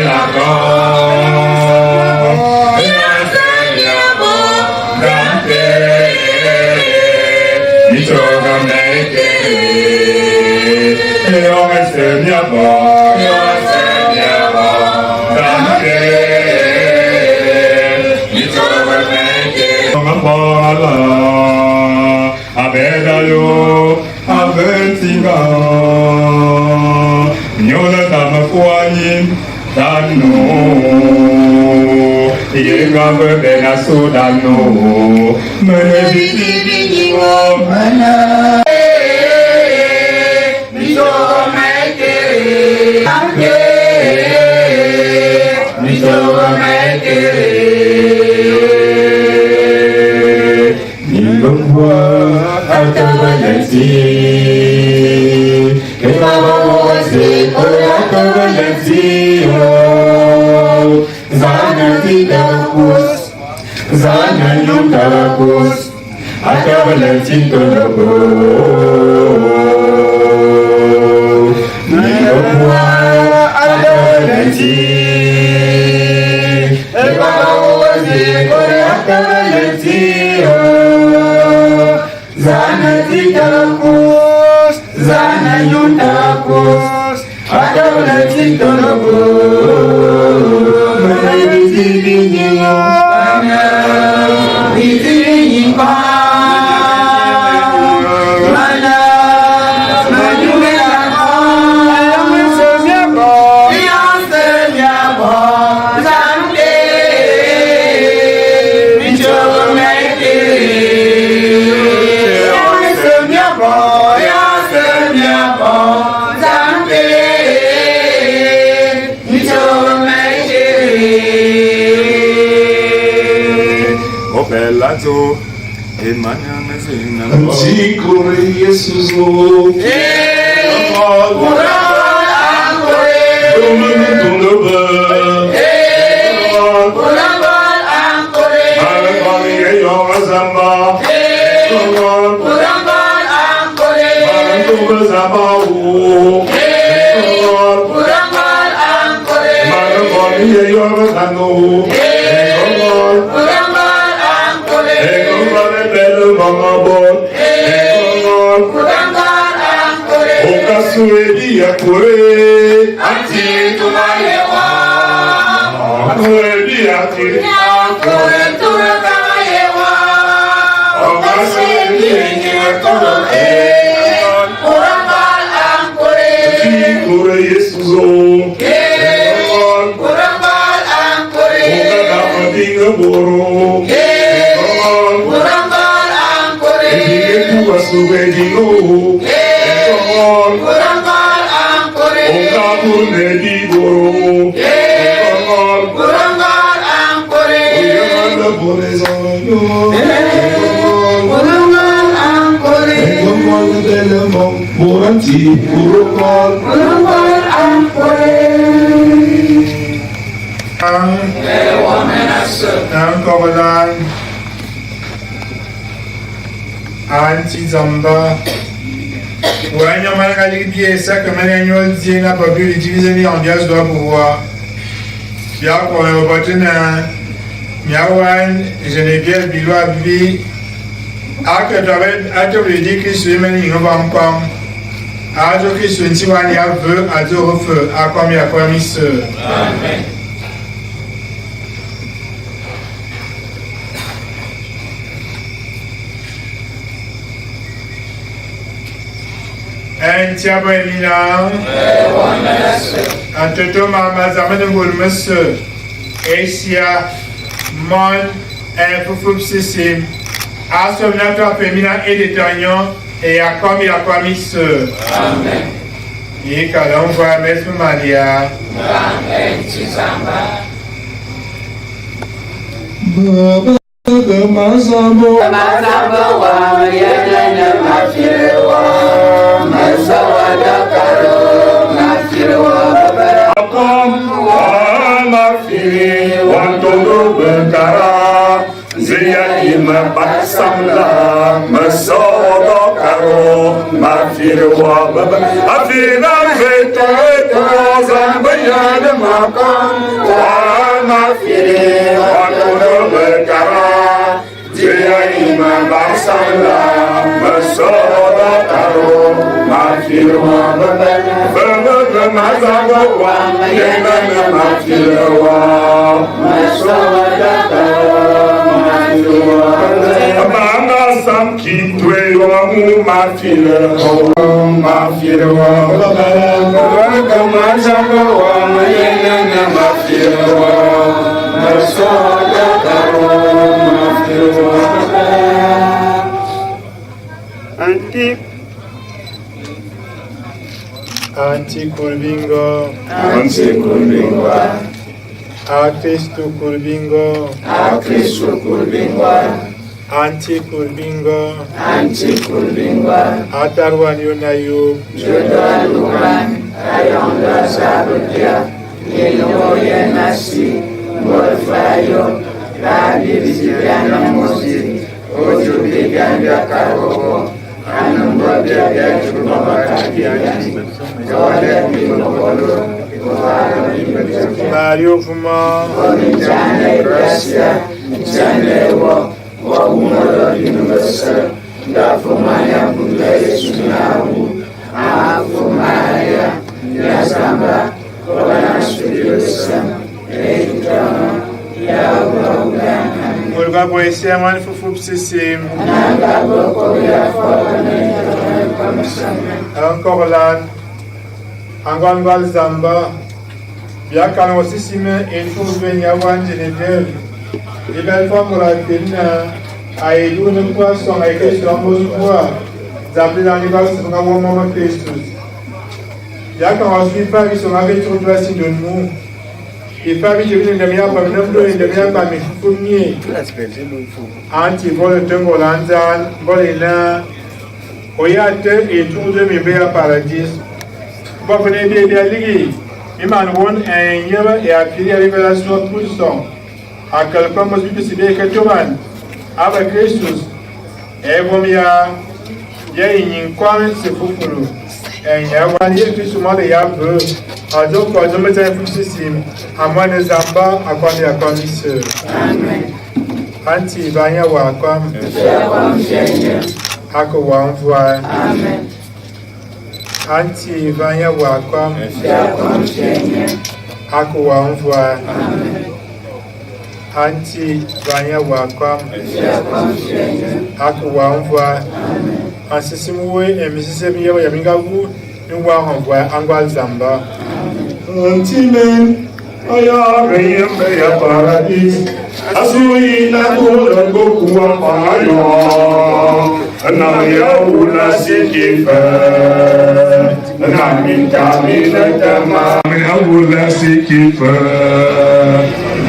Antikore Jesus o. Anti-Zamba. Ouais, non, mal dit ça, comme un dit n'a pas pu utiliser les ambiances doit pouvoir. Bien qu'on ait opportuné, Miawan, Geneviève, Bilois, Bibi, à que tu avais à te le dire que je mène une vampire. À te que je ne sais pas, il y a feu, à te refeu, à comme il y a promis sœur. Amen. En tiabo emina, en toto mama zamane volmus, Asia, mon, en fufum sisim, asom nato femina et de tagnon, et a comme il a promis sœur. Amen. Et quand on voit Messe Maria, Amen. Tizamba. Mazambo wa yelene mafiwa masawa karo mafiwa akom wa mafiwa todo bekara zia ima basamla masawa karo mafiwa baba afina veto zambaya de makam wa mafiwa todo bekara Ima Basala, Masoda Taro, Mafirwa, Baba Mazawa, Yena Mafirwa, Masoda Taro, Mafirwa, Baba Sam Kitwe, Mafirwa, Mafirwa, Baba Mazawa, Yena Mafirwa, Masoda Taro, Anti Kurbingo, Anti Kurbingo, Cristo Kurbingo, Cristo Kurbingo, Anti Kurbingo, Anti Kurbingo, Atarwan Yunayu, Judaluan, Ayonda Sabutia, Yeloya Nasi, Morfayo. Radi Visiana Mosi, Ojo Biganda Karo, Anumbodia Gatubakia, Gode Mimolo, Mario Fuma, Onitane Gracia, Janewa, Wawumola Universal, Dafumaya Buddha Sunawu, Afumaya, Yazamba, Kovana Studio Sam, Eidama. Mulga poesia man fufu psisim. Encore là, Angon Zamba, bien quand aussi sime il faut venir voir Geneviève. Et belle femme pour la tenir à aider une poisson avec les chambres bois. D'appeler dans les bases sur un moment Christus. Bien quand on suit pas, ils sont avec tout le de nous. Il faut que je vienne de mieux par exemple de mieux par mes fourniers. Anti vol de Ngolanzan, volina, Oyate et tout de mes béats paradis. Vous venez bien liguer. Iman won un yaba et a créé la révélation pour son. À quel point vous décidez que tu vas avec Christus. Et vous m'y a une coin, c'est pour nous. Et il y a un lieu qui se m'a dit à peu. À donc, quand je me tiens pour ceci, à moi les amba, à quoi les accomplisser. Anti Vanya Wakwam, Ako Wamvoy. Anti Vanya Wakwam, Ako Wamvoy. Anti Vanya Wakwam, Ako Wamvoy. Ansisimuwe et Mississippi Yamingavu, nous envoie Angwal Zamba. Antimen, aya reyem beya paradis, asui na kula gokuwa payo, na ya ula sikife, na minta minetema, ya ula sikife,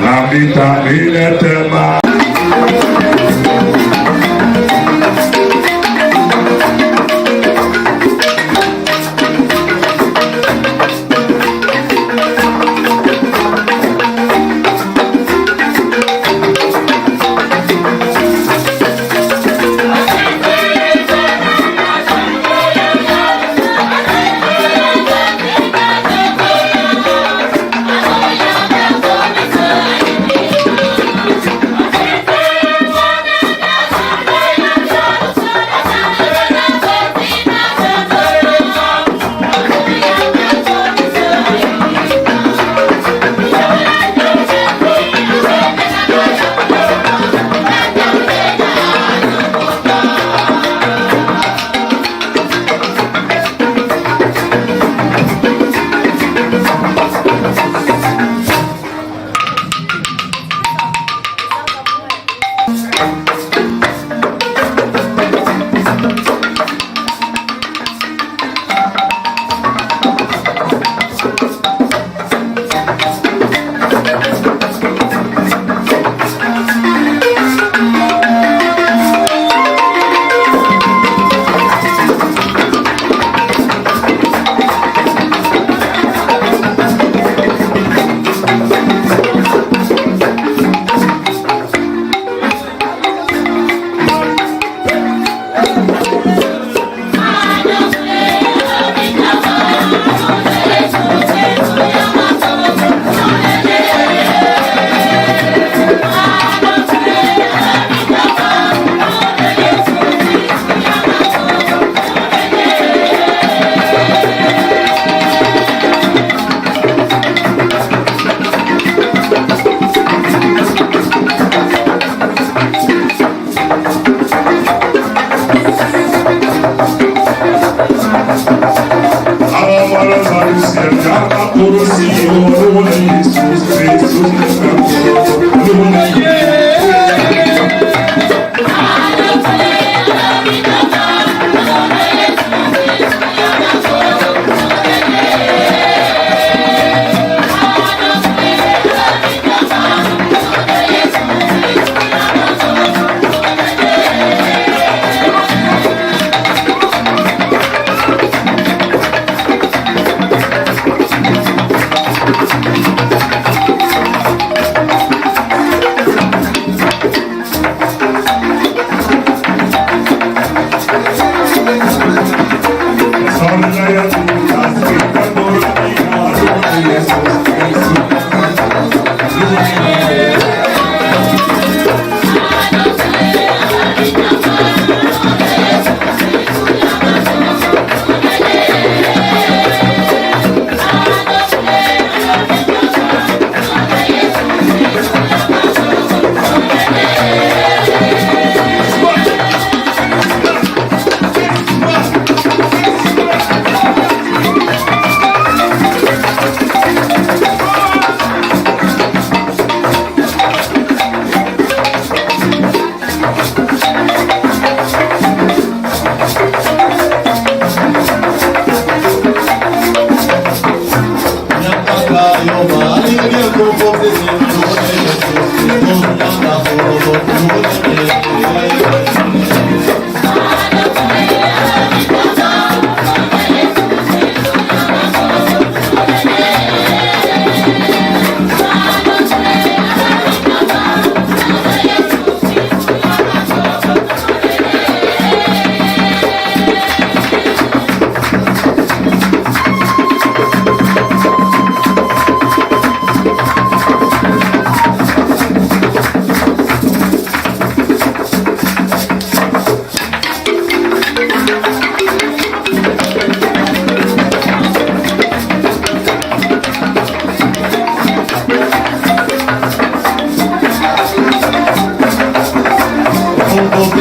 na minta minetema.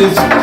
Hey,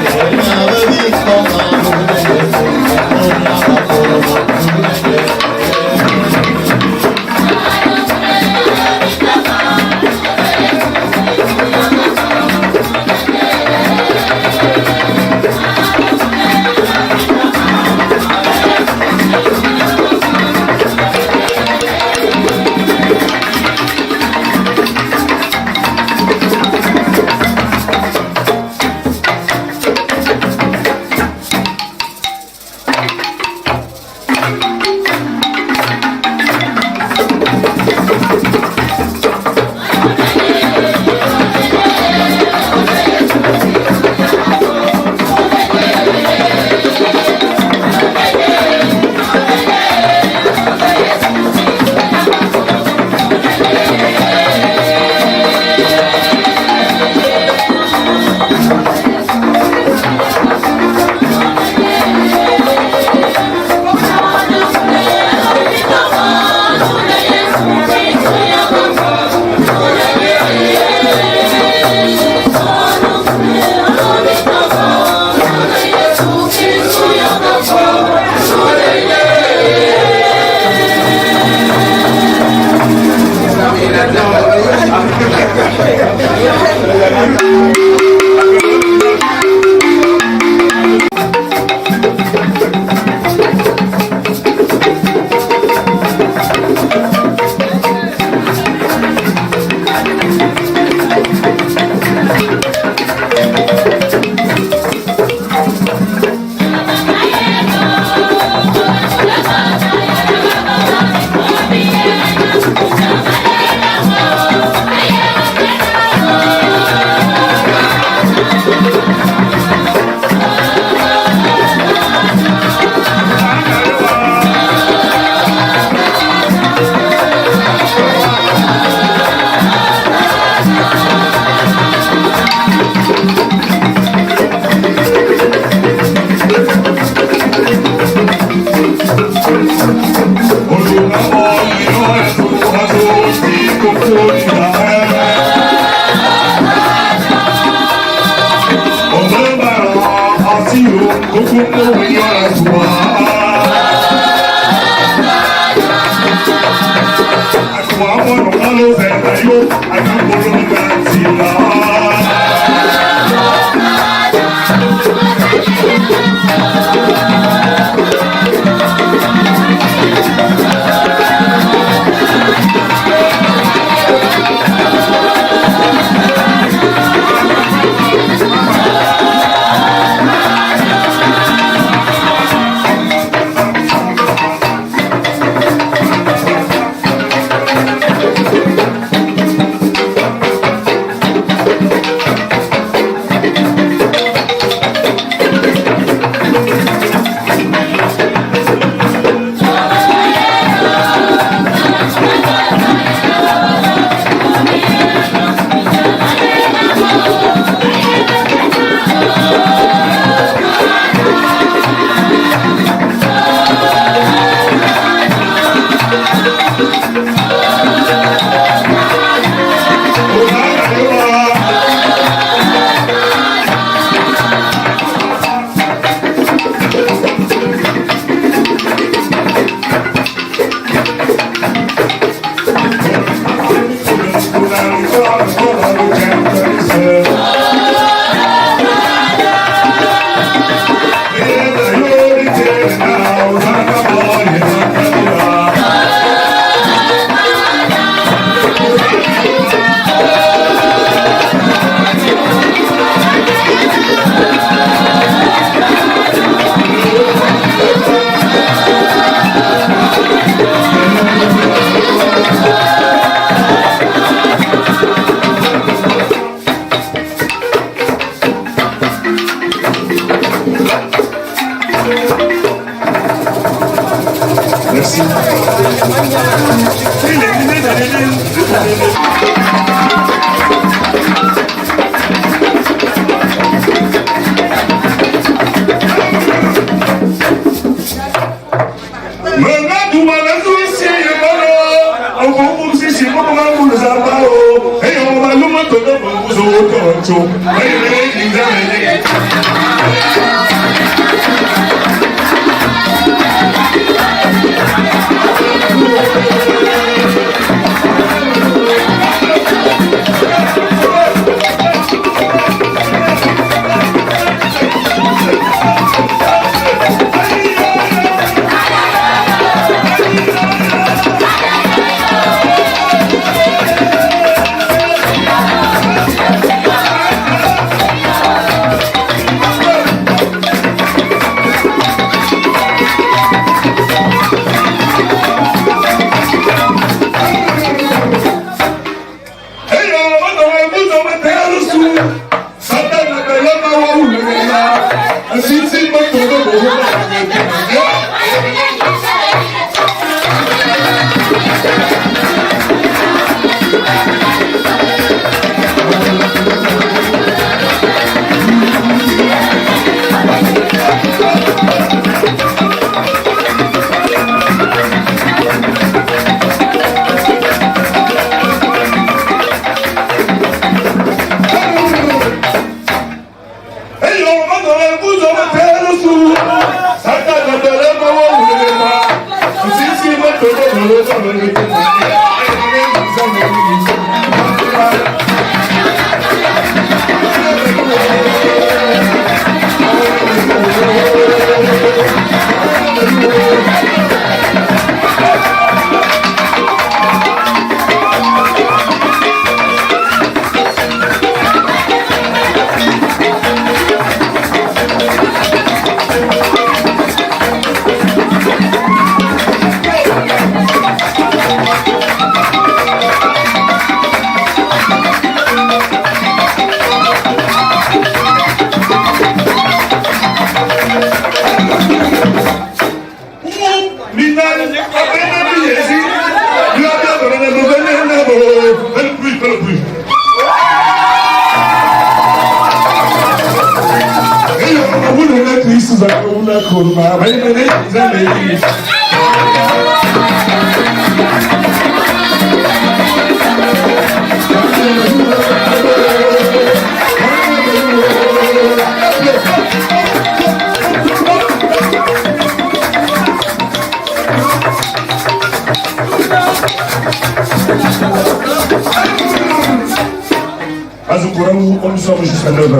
Nous sommes jusqu'à 9h.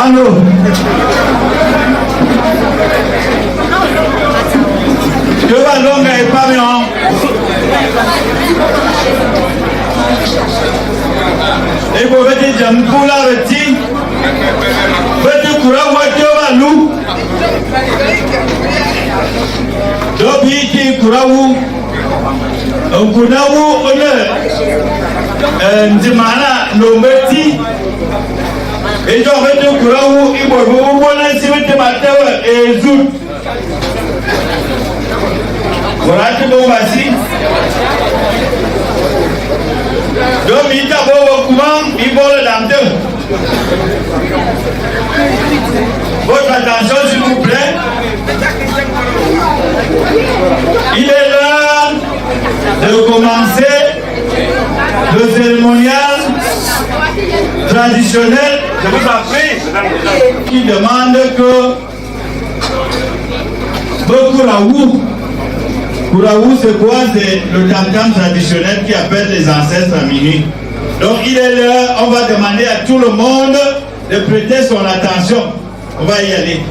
Allô. Que va l'homme est pas bien. Et vous avez dit Jampoula Reti. Faites courant, que va nous. Dobi qui courant. Kunawu one ndimana nombeti ejo vetu kurawu ibo bona sibete matewa ezu korati bombasi domi ta bobo kuma ibole damte. Votre attention s'il vous plaît. Il est l'heure de commencer le cérémonial traditionnel. Je vous en prie, qui demande que Kouraou, c'est quoi? C'est le tam-tam traditionnel qui appelle les ancêtres à minuit. Donc il est l'heure, on va demander à tout le monde de prêter son attention. On va y aller.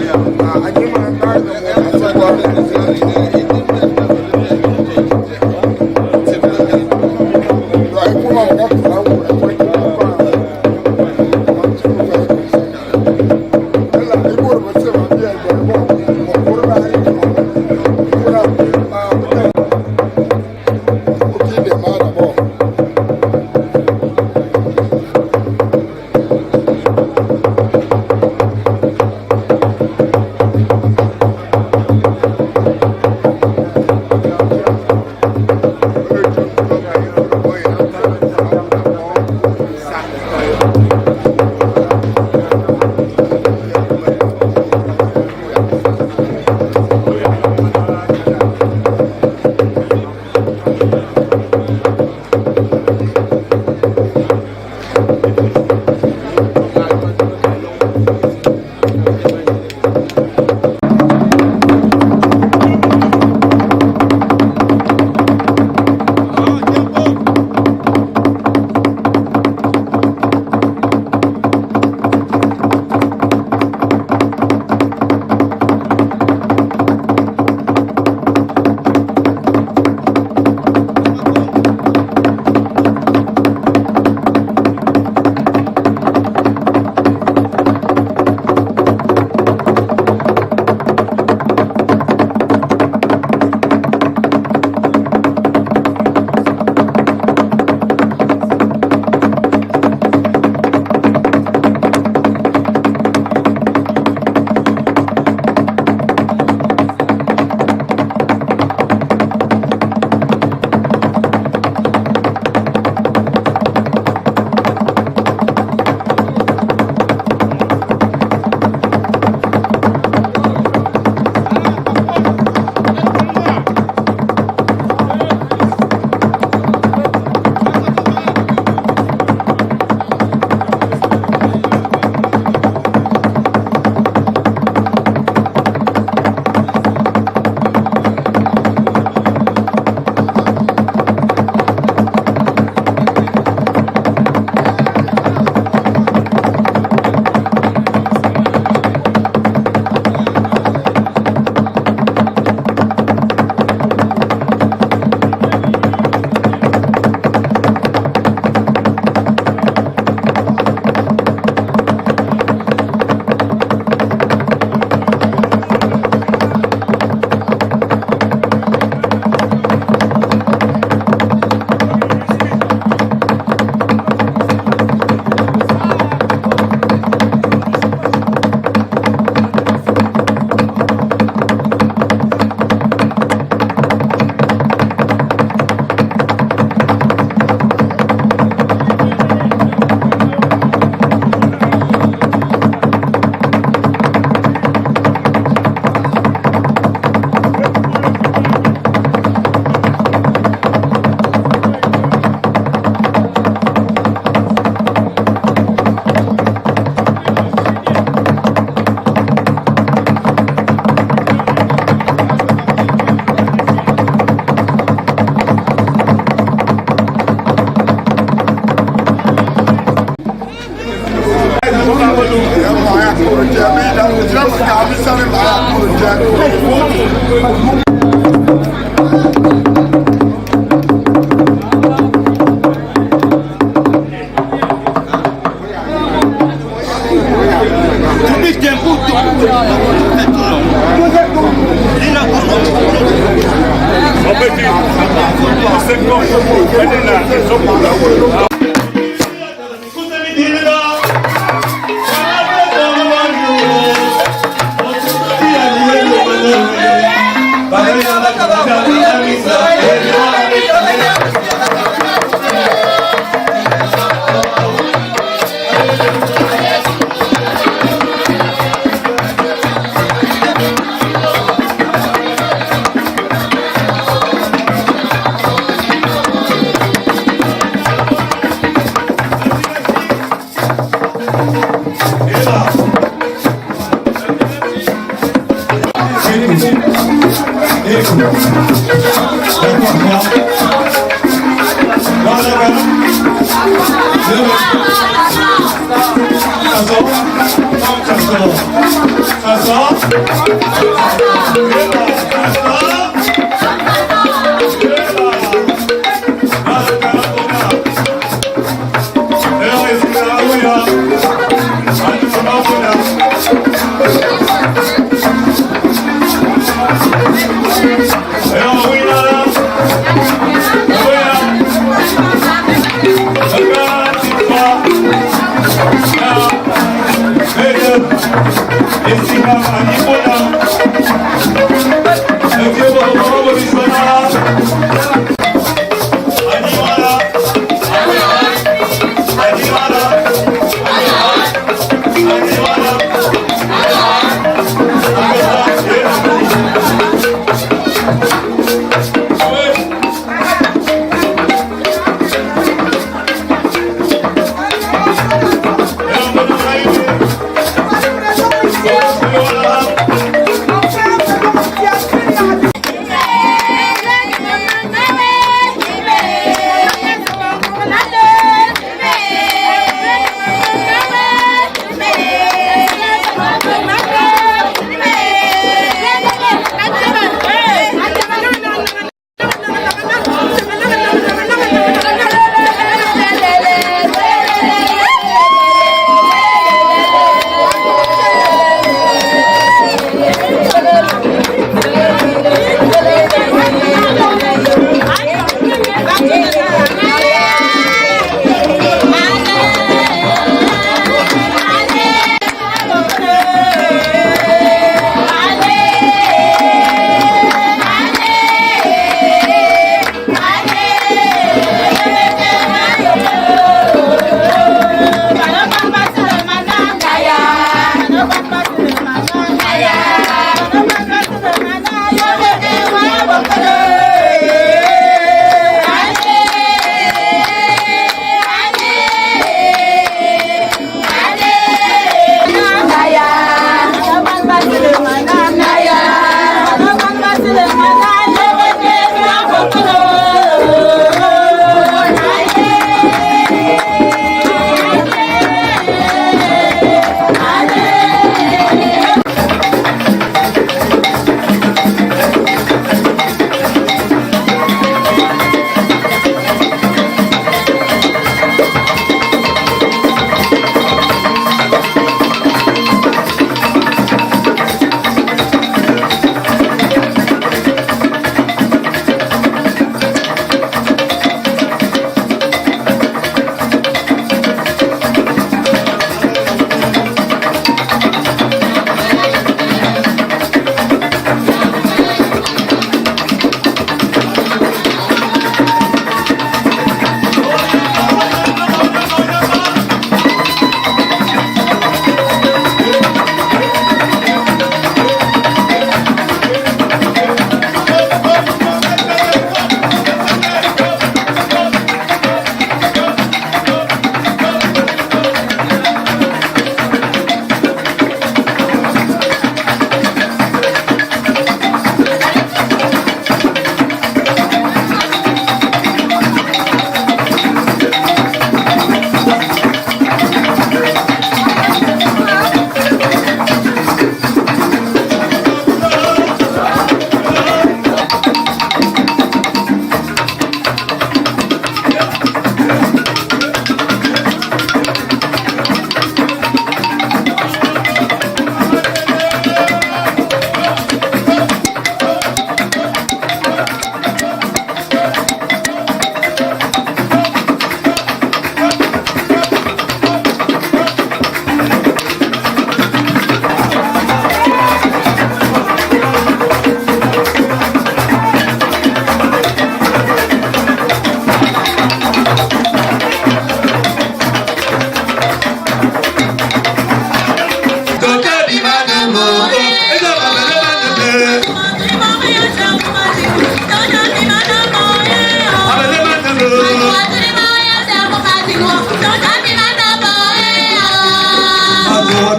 Yeah.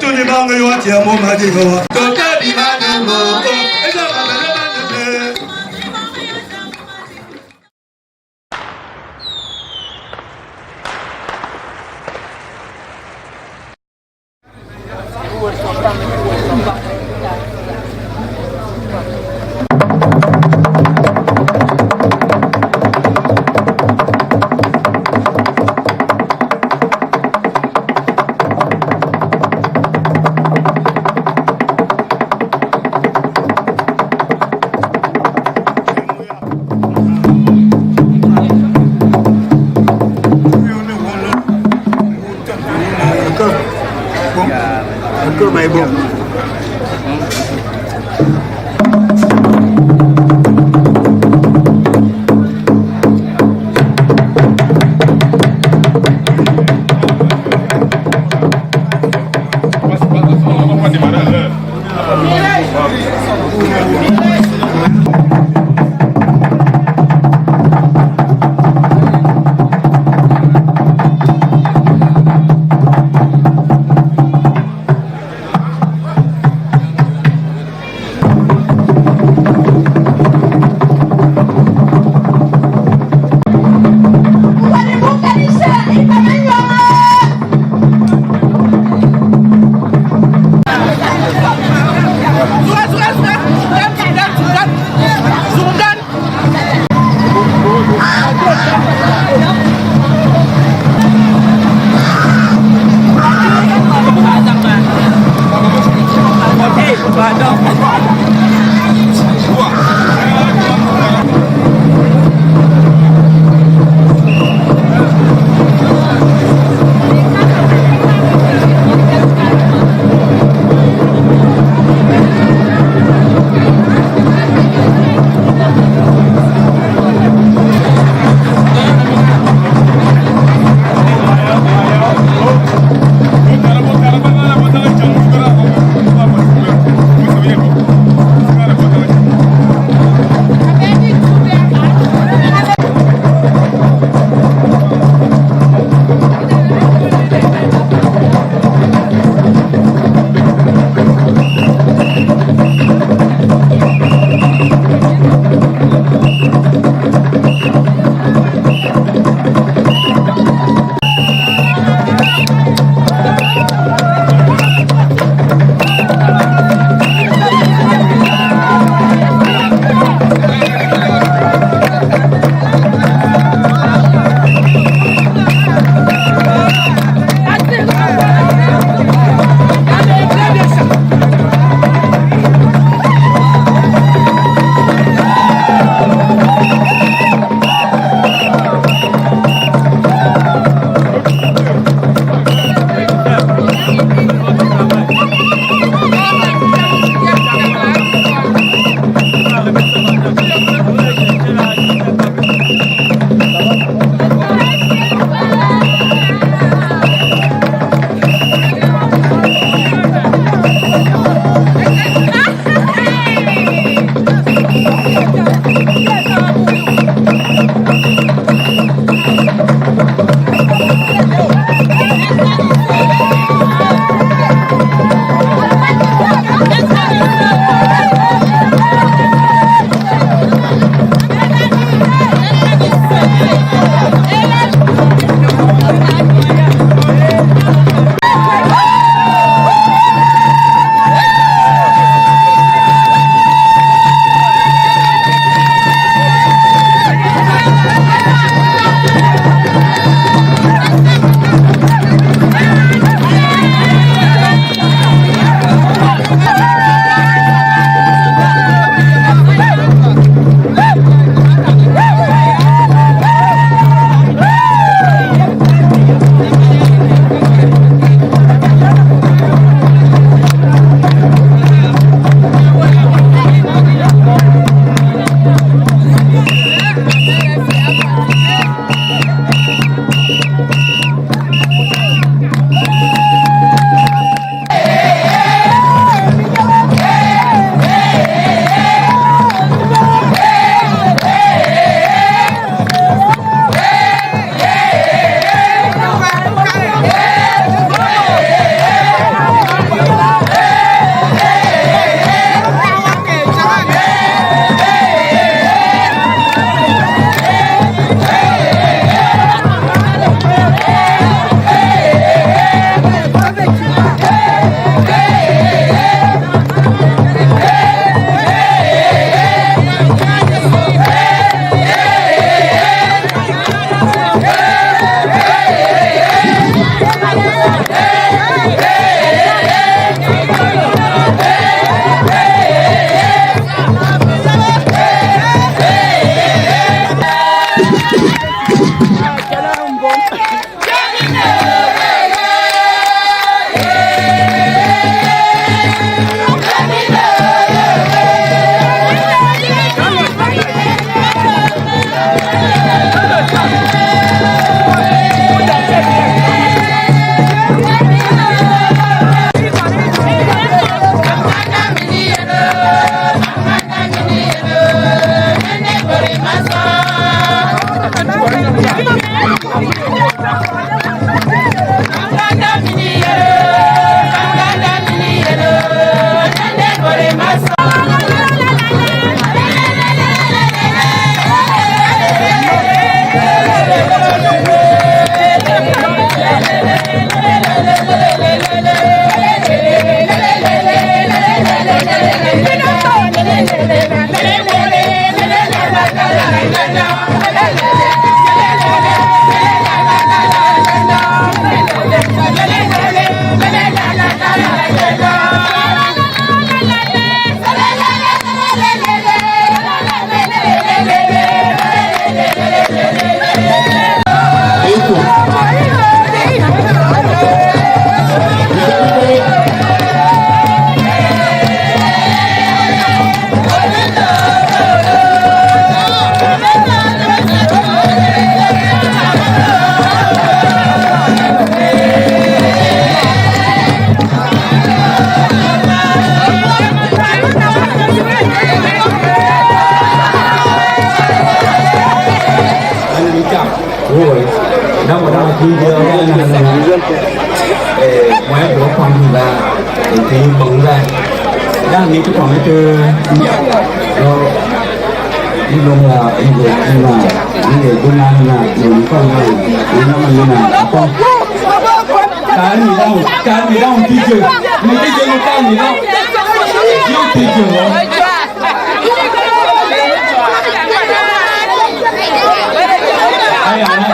Tony Banga, you want your mama, thì bận ra đang nghĩ cái còn cái chơi đi luôn là đi về nhưng mà đi về công an là những con này những năm như nào con cái gì đâu đi chơi mình đi chơi con gì đâu đi chơi ai à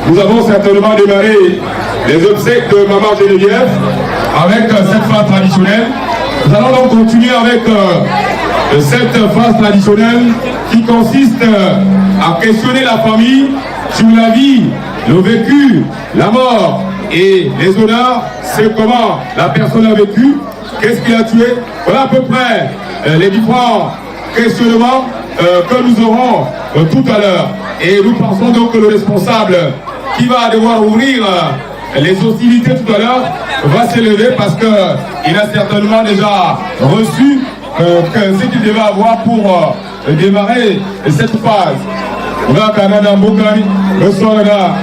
Nous avons certainement démarré les obsèques de Maman Geneviève avec cette phase traditionnelle. Nous allons donc continuer avec cette phase traditionnelle qui consiste à questionner la famille sur la vie, le vécu, la mort et les honneurs. C'est comment la personne a vécu, qu'est-ce qu'il a tué. Voilà à peu près les différents questionnements que nous aurons tout à l'heure. Et nous pensons donc que le responsable qui va devoir ouvrir les hostilités tout à l'heure va s'élever parce qu'il a certainement déjà reçu ce qu'il devait avoir pour démarrer cette phase. On a Canada, Mbokani, le soir là,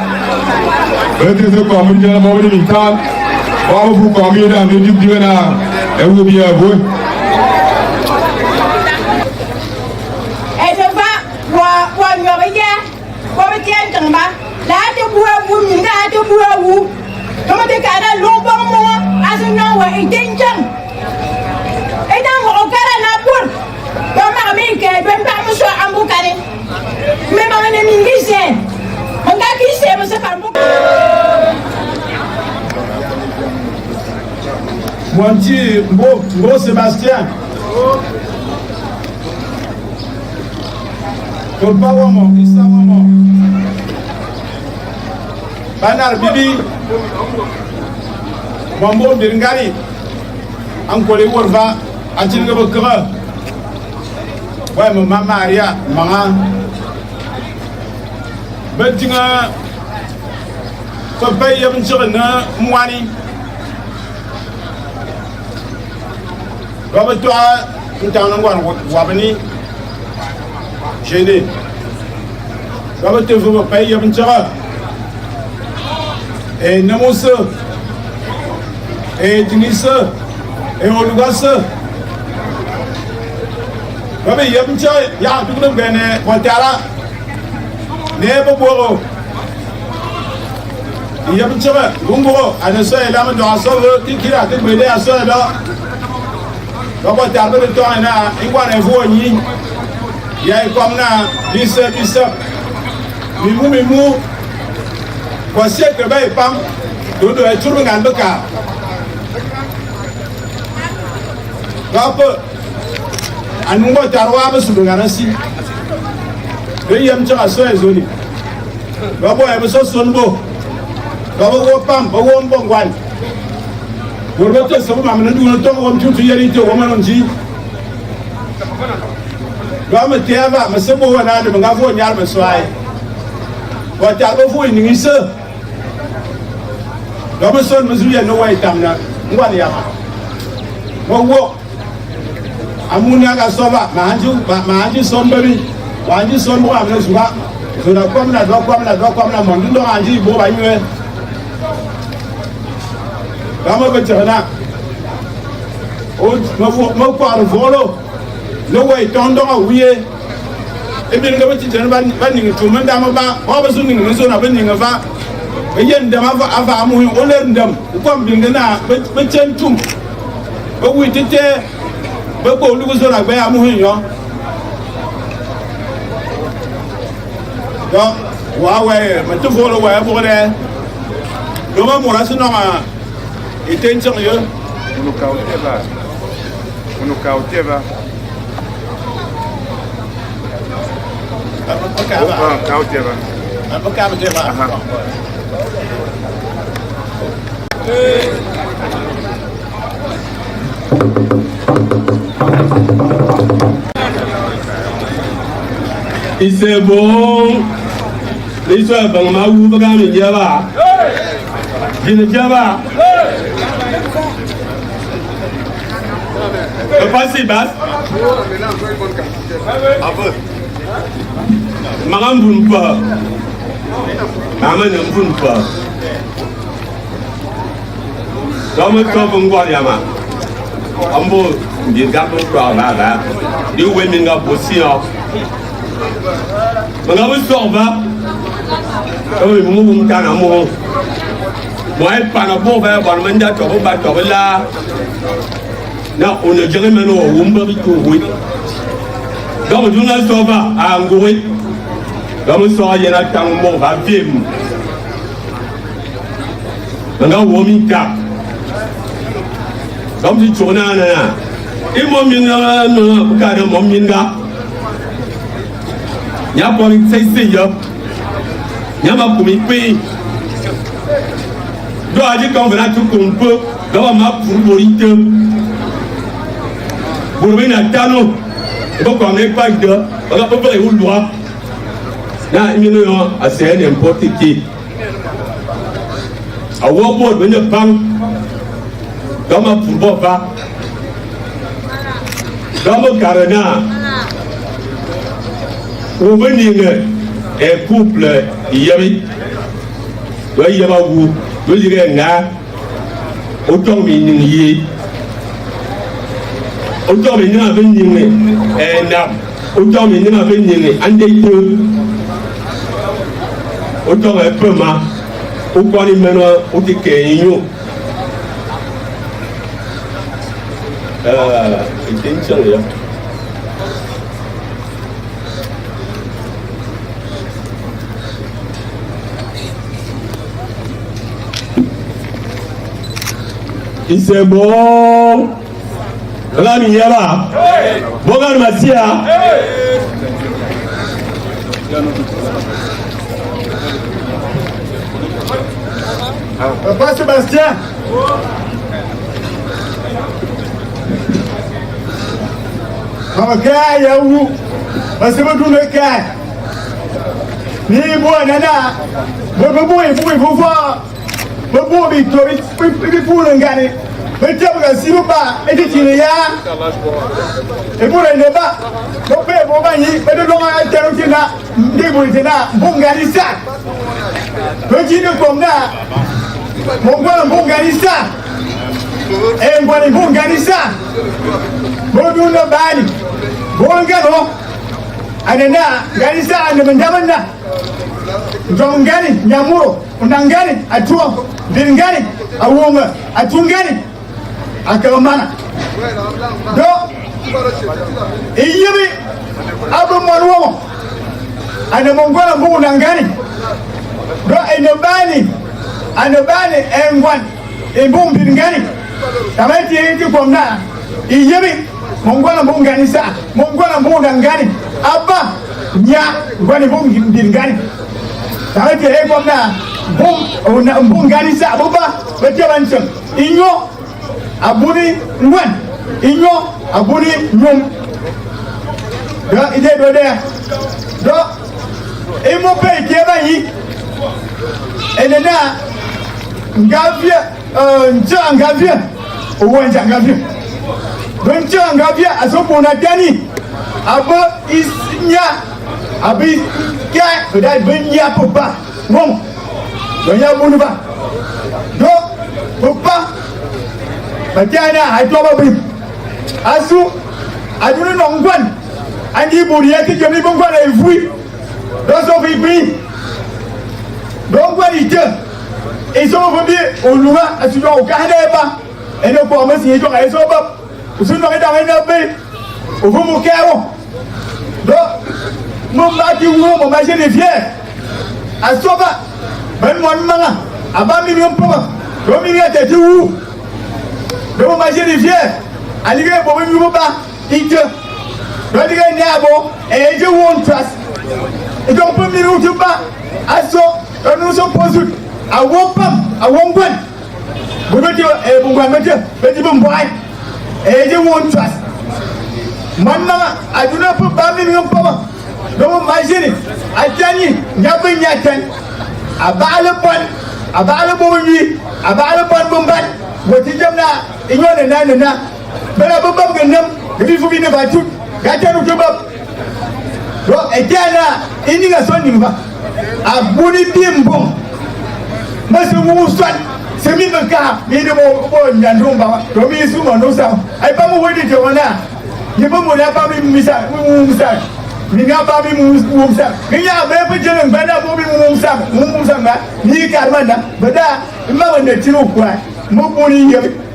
le deuxième communauté, le moment de l'Ital, on vous communique dans le duc du Vénard, et vous bien vous. La te bua wu, ni na te bua wu. Comment te kana long bon moment. intention. Et dans mon cas, on a pour. Dans ma main, que je vais pas me soigner en boucané. Mais ma main est mingisée. On a qui sait, mais c'est pas bon. Mon petit beau Sébastien. Papa Wamo, Issa Wamo. Banar Bibi. Mambo Biringari. Encore les Wolva. A-t-il que vous creux? Ouais, maman Maria, maman. Maintenant, papa, il y a une chose, Mouani. Robert, toi, tu t'en as Wabani. Gêné. Robert, tu veux payer une chose. Et Namosa. Et Tunisa. Et Olugasa. Robert, il y a une chose. Il y a un peu de bien. Montara. Never borrow. Il y a une chose. Gumbo. À ne soit là, mais dans un seul, qui a été brûlé à seul là. Robert, tu as le temps, il va y avoir une ligne. Il y a comme là, Lisa. Mimou. Voici que le bail pam. Tu dois être toujours dans le cas. Robert, à nous, tu as le sur le garantie. Il y a un petit peu de zone. Robert, il y a un peu de zone. Robert, pam, bon guan. Vous mettez ce moment, nous ne sommes pas tous les héritiers, on m'a dit. L'homme était avant, mais c'est bon, on a de m'avoir une arme soirée. Votre arme, vous, une isse. L'homme son mesure, no way, Tamna. Moi, il y a. Moi, Amouna Gassova, Mahanji Somberi, Mahanji Sombo, Amneswa. Je ne comme la doigt comme la monde, nous Rangi, Boba, Rama Veterana. Oh, mon part volo. No way, Tondo, oui. Et bien, le petit banning to Mandama, Robinson, the zone of Bending of a yen them of Amu, or learn them, who come being the now, but 10 tomb. But we did there, but go lose on a way Amu. Huawei, but to follow where over there. No more as no. Intention yo. Unukauteva. Kauteva. C'est bon. Les soeurs vont m'ouvrir un diava. Une diava. Pas si basse. Maman boum pas. Maman ne boum pas. Dans le temps qu'on voit yama. Ambo, des gars pour toi là. Des women là aussi. On a vu sort va. Oui, mon can amour. Moi, pas na bon faire bon mandat to ba to là. Non, on ne dirait même pas où on peut trouver. Donc, on a sauvé à Angoué. Donc, on sort, il y a un temps où on va vivre. On a un cap. Donc, tu tournes à l'un. Et mon minga, non, car mon minga. Il y a pas de cesse. Il y a pas de pays. Donc, on dit qu'on va tout qu'on peut. Donc, on a pour l'orité. Pour venir à Tano, donc on n'est pas de, on a pas fait le droit. Là, il y a assez n'importe qui. À Wabo, on ne pas. Dans ma football va. Dans mon carena. Au venir, un couple, il y avait. Il y avait où? Il y avait un autant minier. Autant venir à venir, autant venir à venir, un des deux, autant un peu ma, autant les menus, autant les cailloux. Chính chưa được. C'est bon. Là, il y a là. Bon, merci. Papa Sébastien. Kaya ya wu. Parce que vous le cas. Ni moi nana. Vous voir. Vous victoire. Vous le gagner. Mais tu as si vous pas et tu es là. Et pour le débat. Mon père mon mari, mais de loin à Terrotina, Déboutina, bon garissa. Petit de comme là. Mon bon garissa. Et bon garissa. Bon bani. Bon garo. Anena garissa ande mendamana. Jongani nyamuro, unangani atua, bingani awunga, atungani akamana. Do iyibi abu marwo. Ane mongona mungu nangani. Do enobani engwan ebum bingani. Tamati yiti komna iyibi mongona mungu ganisa, mongona mungu nangani. Abba nya ngwani mungu bingani. Tamati yiti komna bum ganisa abuba betebancho. Inyo abuni ngwan inyo abuni nyum do ide do de do imo pe keba yi enena ngavia nja ngavia uwanja ngavia do nja ngavia asopona tani aba isnya abi ka da benya papa ngom do ya bunu ba do papa Batiana hatoba bi asu adunu nongwan andi buriya ti jemi bongwan e fui doso fi bi dongwan ite e so fo bi oluwa asu jo ka hada ba ene ko ma si jo ka so ba usu no da na be o fo mo kawo do mo ma ti wo mo ma je de fier asoba ben mon manga aba mi mi poma do mi ya te ti wu do ma je de fier alige bo mi mo ba ite do dige nyabo e je won trust e do po mi ru ba aso no so posu awopam awongwan bo do e bungwan mete be ti bum boy e je won trust manna aduna po ba mi ngam poma do ma je ni atani nyabe nyatan abale bo wi abale bon bomban wati jamna inyone na bela babam ganam bi fu bi ne batu gataru kebab do etana ininga sonni ba abuni bimbo masu musan semi baka mi de bo nyandum ba do mi su mo no sa ai ba mo wodi jona ni ba mo na ba mi misa mi ga ba mi musa mi ya be pe jelen ba na bo mi musa ba ni karmanda bada ma wanda tiro kwa mo boni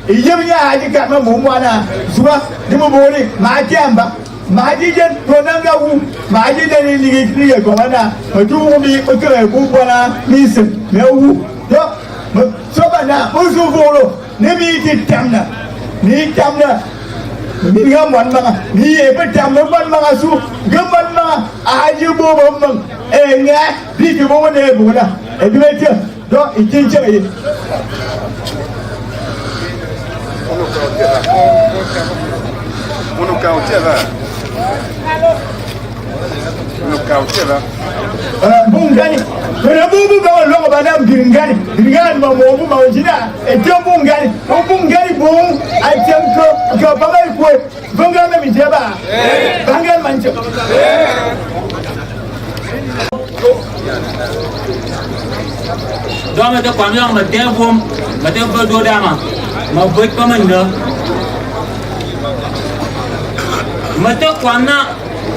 yemi ya haji karma mo mwana zuwa ni mo boni ma jamba ma ji jen to nanga wu ma ji da ni ligi ko wana to mi ko kare ku bwana mi se me wu do so bana mo so volo ne mi ti tamna ni mi ga mon ma ni e pe tamna ban ma su ga ban ma aji bo bo man e nga bi ki bo ne bu da e bi me ti do ikin chere bungani kuna bubu ba lo ba dam bingani ma mo bu ma jina e te bungani bung ai tem ko ba mai ko bungani mi je ba bangal manjo do ma de kwam yang ma te bom ma te ba do dama ma bot pa man da ma te kwam na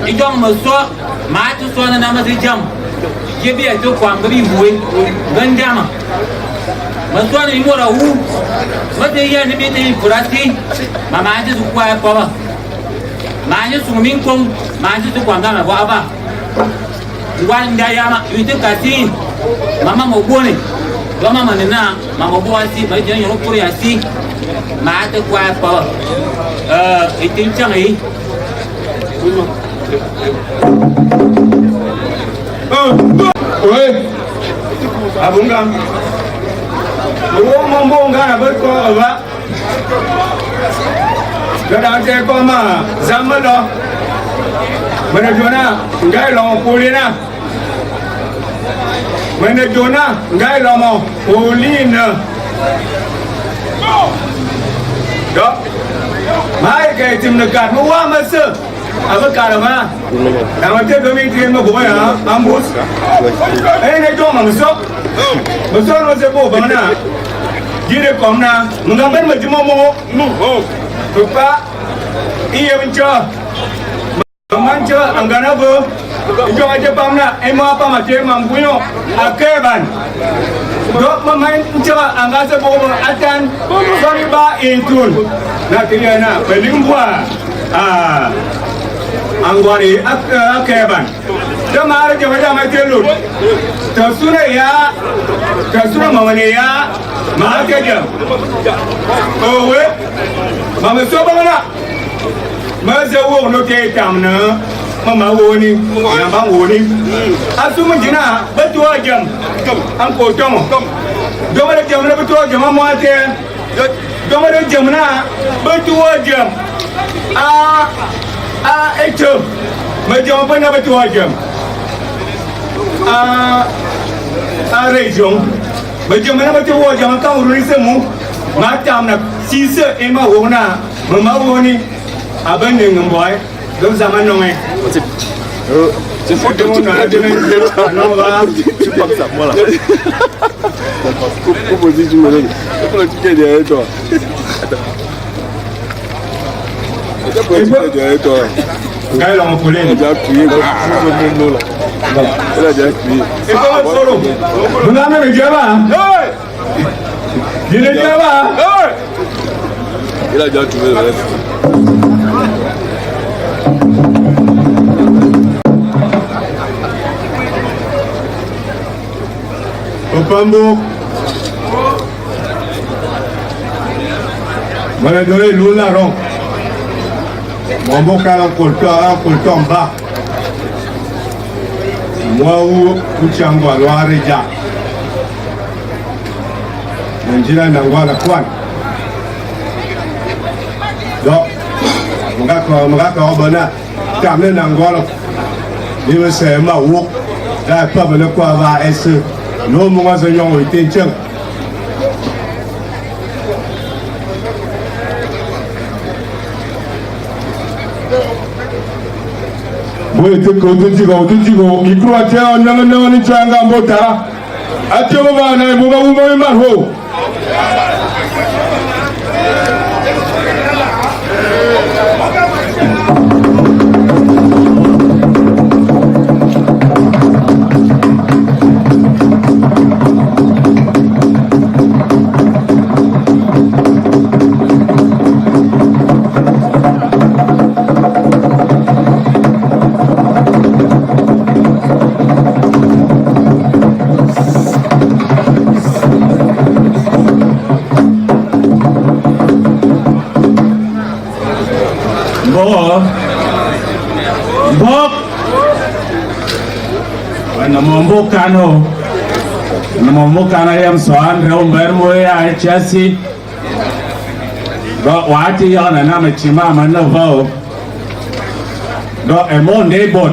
idong ma so ma tu so na ma se jam ke bi to kwam ga bi buwe gan dama Maswali ni mora huu. Mate ya ni bete kurati. Mama aje sukwa kwa. Manje sumin kom, manje tu kwanga na kwa ba. Ngwa ndaya yuti kasi. Mama mobone. Mama manena, mama boasi, ba je yo kuri asi. Ma te kwa kwa. Itin changi. Oui. Abunga. Wo mombonga na berko ba. Kada te ko ma zamalo. Mana jona ngai lo polina. Mana jona ngai lo mo polina. Do. Mai ke tim dekat mu wa masa. Apa karama? Nama dia kami kirim ke bawah ya, ambus. Ne jom masuk. Masuk masuk bawah mana? Jadi komna, menggambar macam mau. Lupa, iya mencah. Mencah anggana apa? Jom aja pamna, ema apa macam mampuyo, akeban. Dok memain mencah anggasa bawah akan sorry ba intun. Nak kira nak berlimpah. Anggori akeban. Jamar jaga macam tersuna ya, tersuna mamane ya, makan jam. Oh we, mama soba mana? Masa uang no ketam na, mama woni, yang bang woni. Asu menjina betul jam, angko jam. Domar jam na betul jam mama ate. Domar jam na betul jam. Itu, macam apa nak betul jam? Region, macam mana betul jam kau urus semua, macam nak sisa emma wona, mama woni, abang dengan boy, dom zaman nonge. Cepat nak jangan nonga. Cepat sama lah. Kau posisi cuma ni, kau nak cakap dia itu. Ngai long polin ja tuye ko no la ela ja tuye e ko solo ngana me jaba hey dile jaba hey ela ja tuye la opambo mana dole lula ron Mambo kala kolto mba. Mwawu kuchangwa lware ja. Njira nangwala kwan. Do. Mga obana. Tamne nangwala. Niwe se ma wuk. Da pa bele kwa va ese. No mga se nyong iten cheng. Boy teko tujigo mikro atia nanga ni changa mbota atio bana buba marho Bok namambukano yam soan reumber moya chasi do wati yana na mechima manavo do emonde bot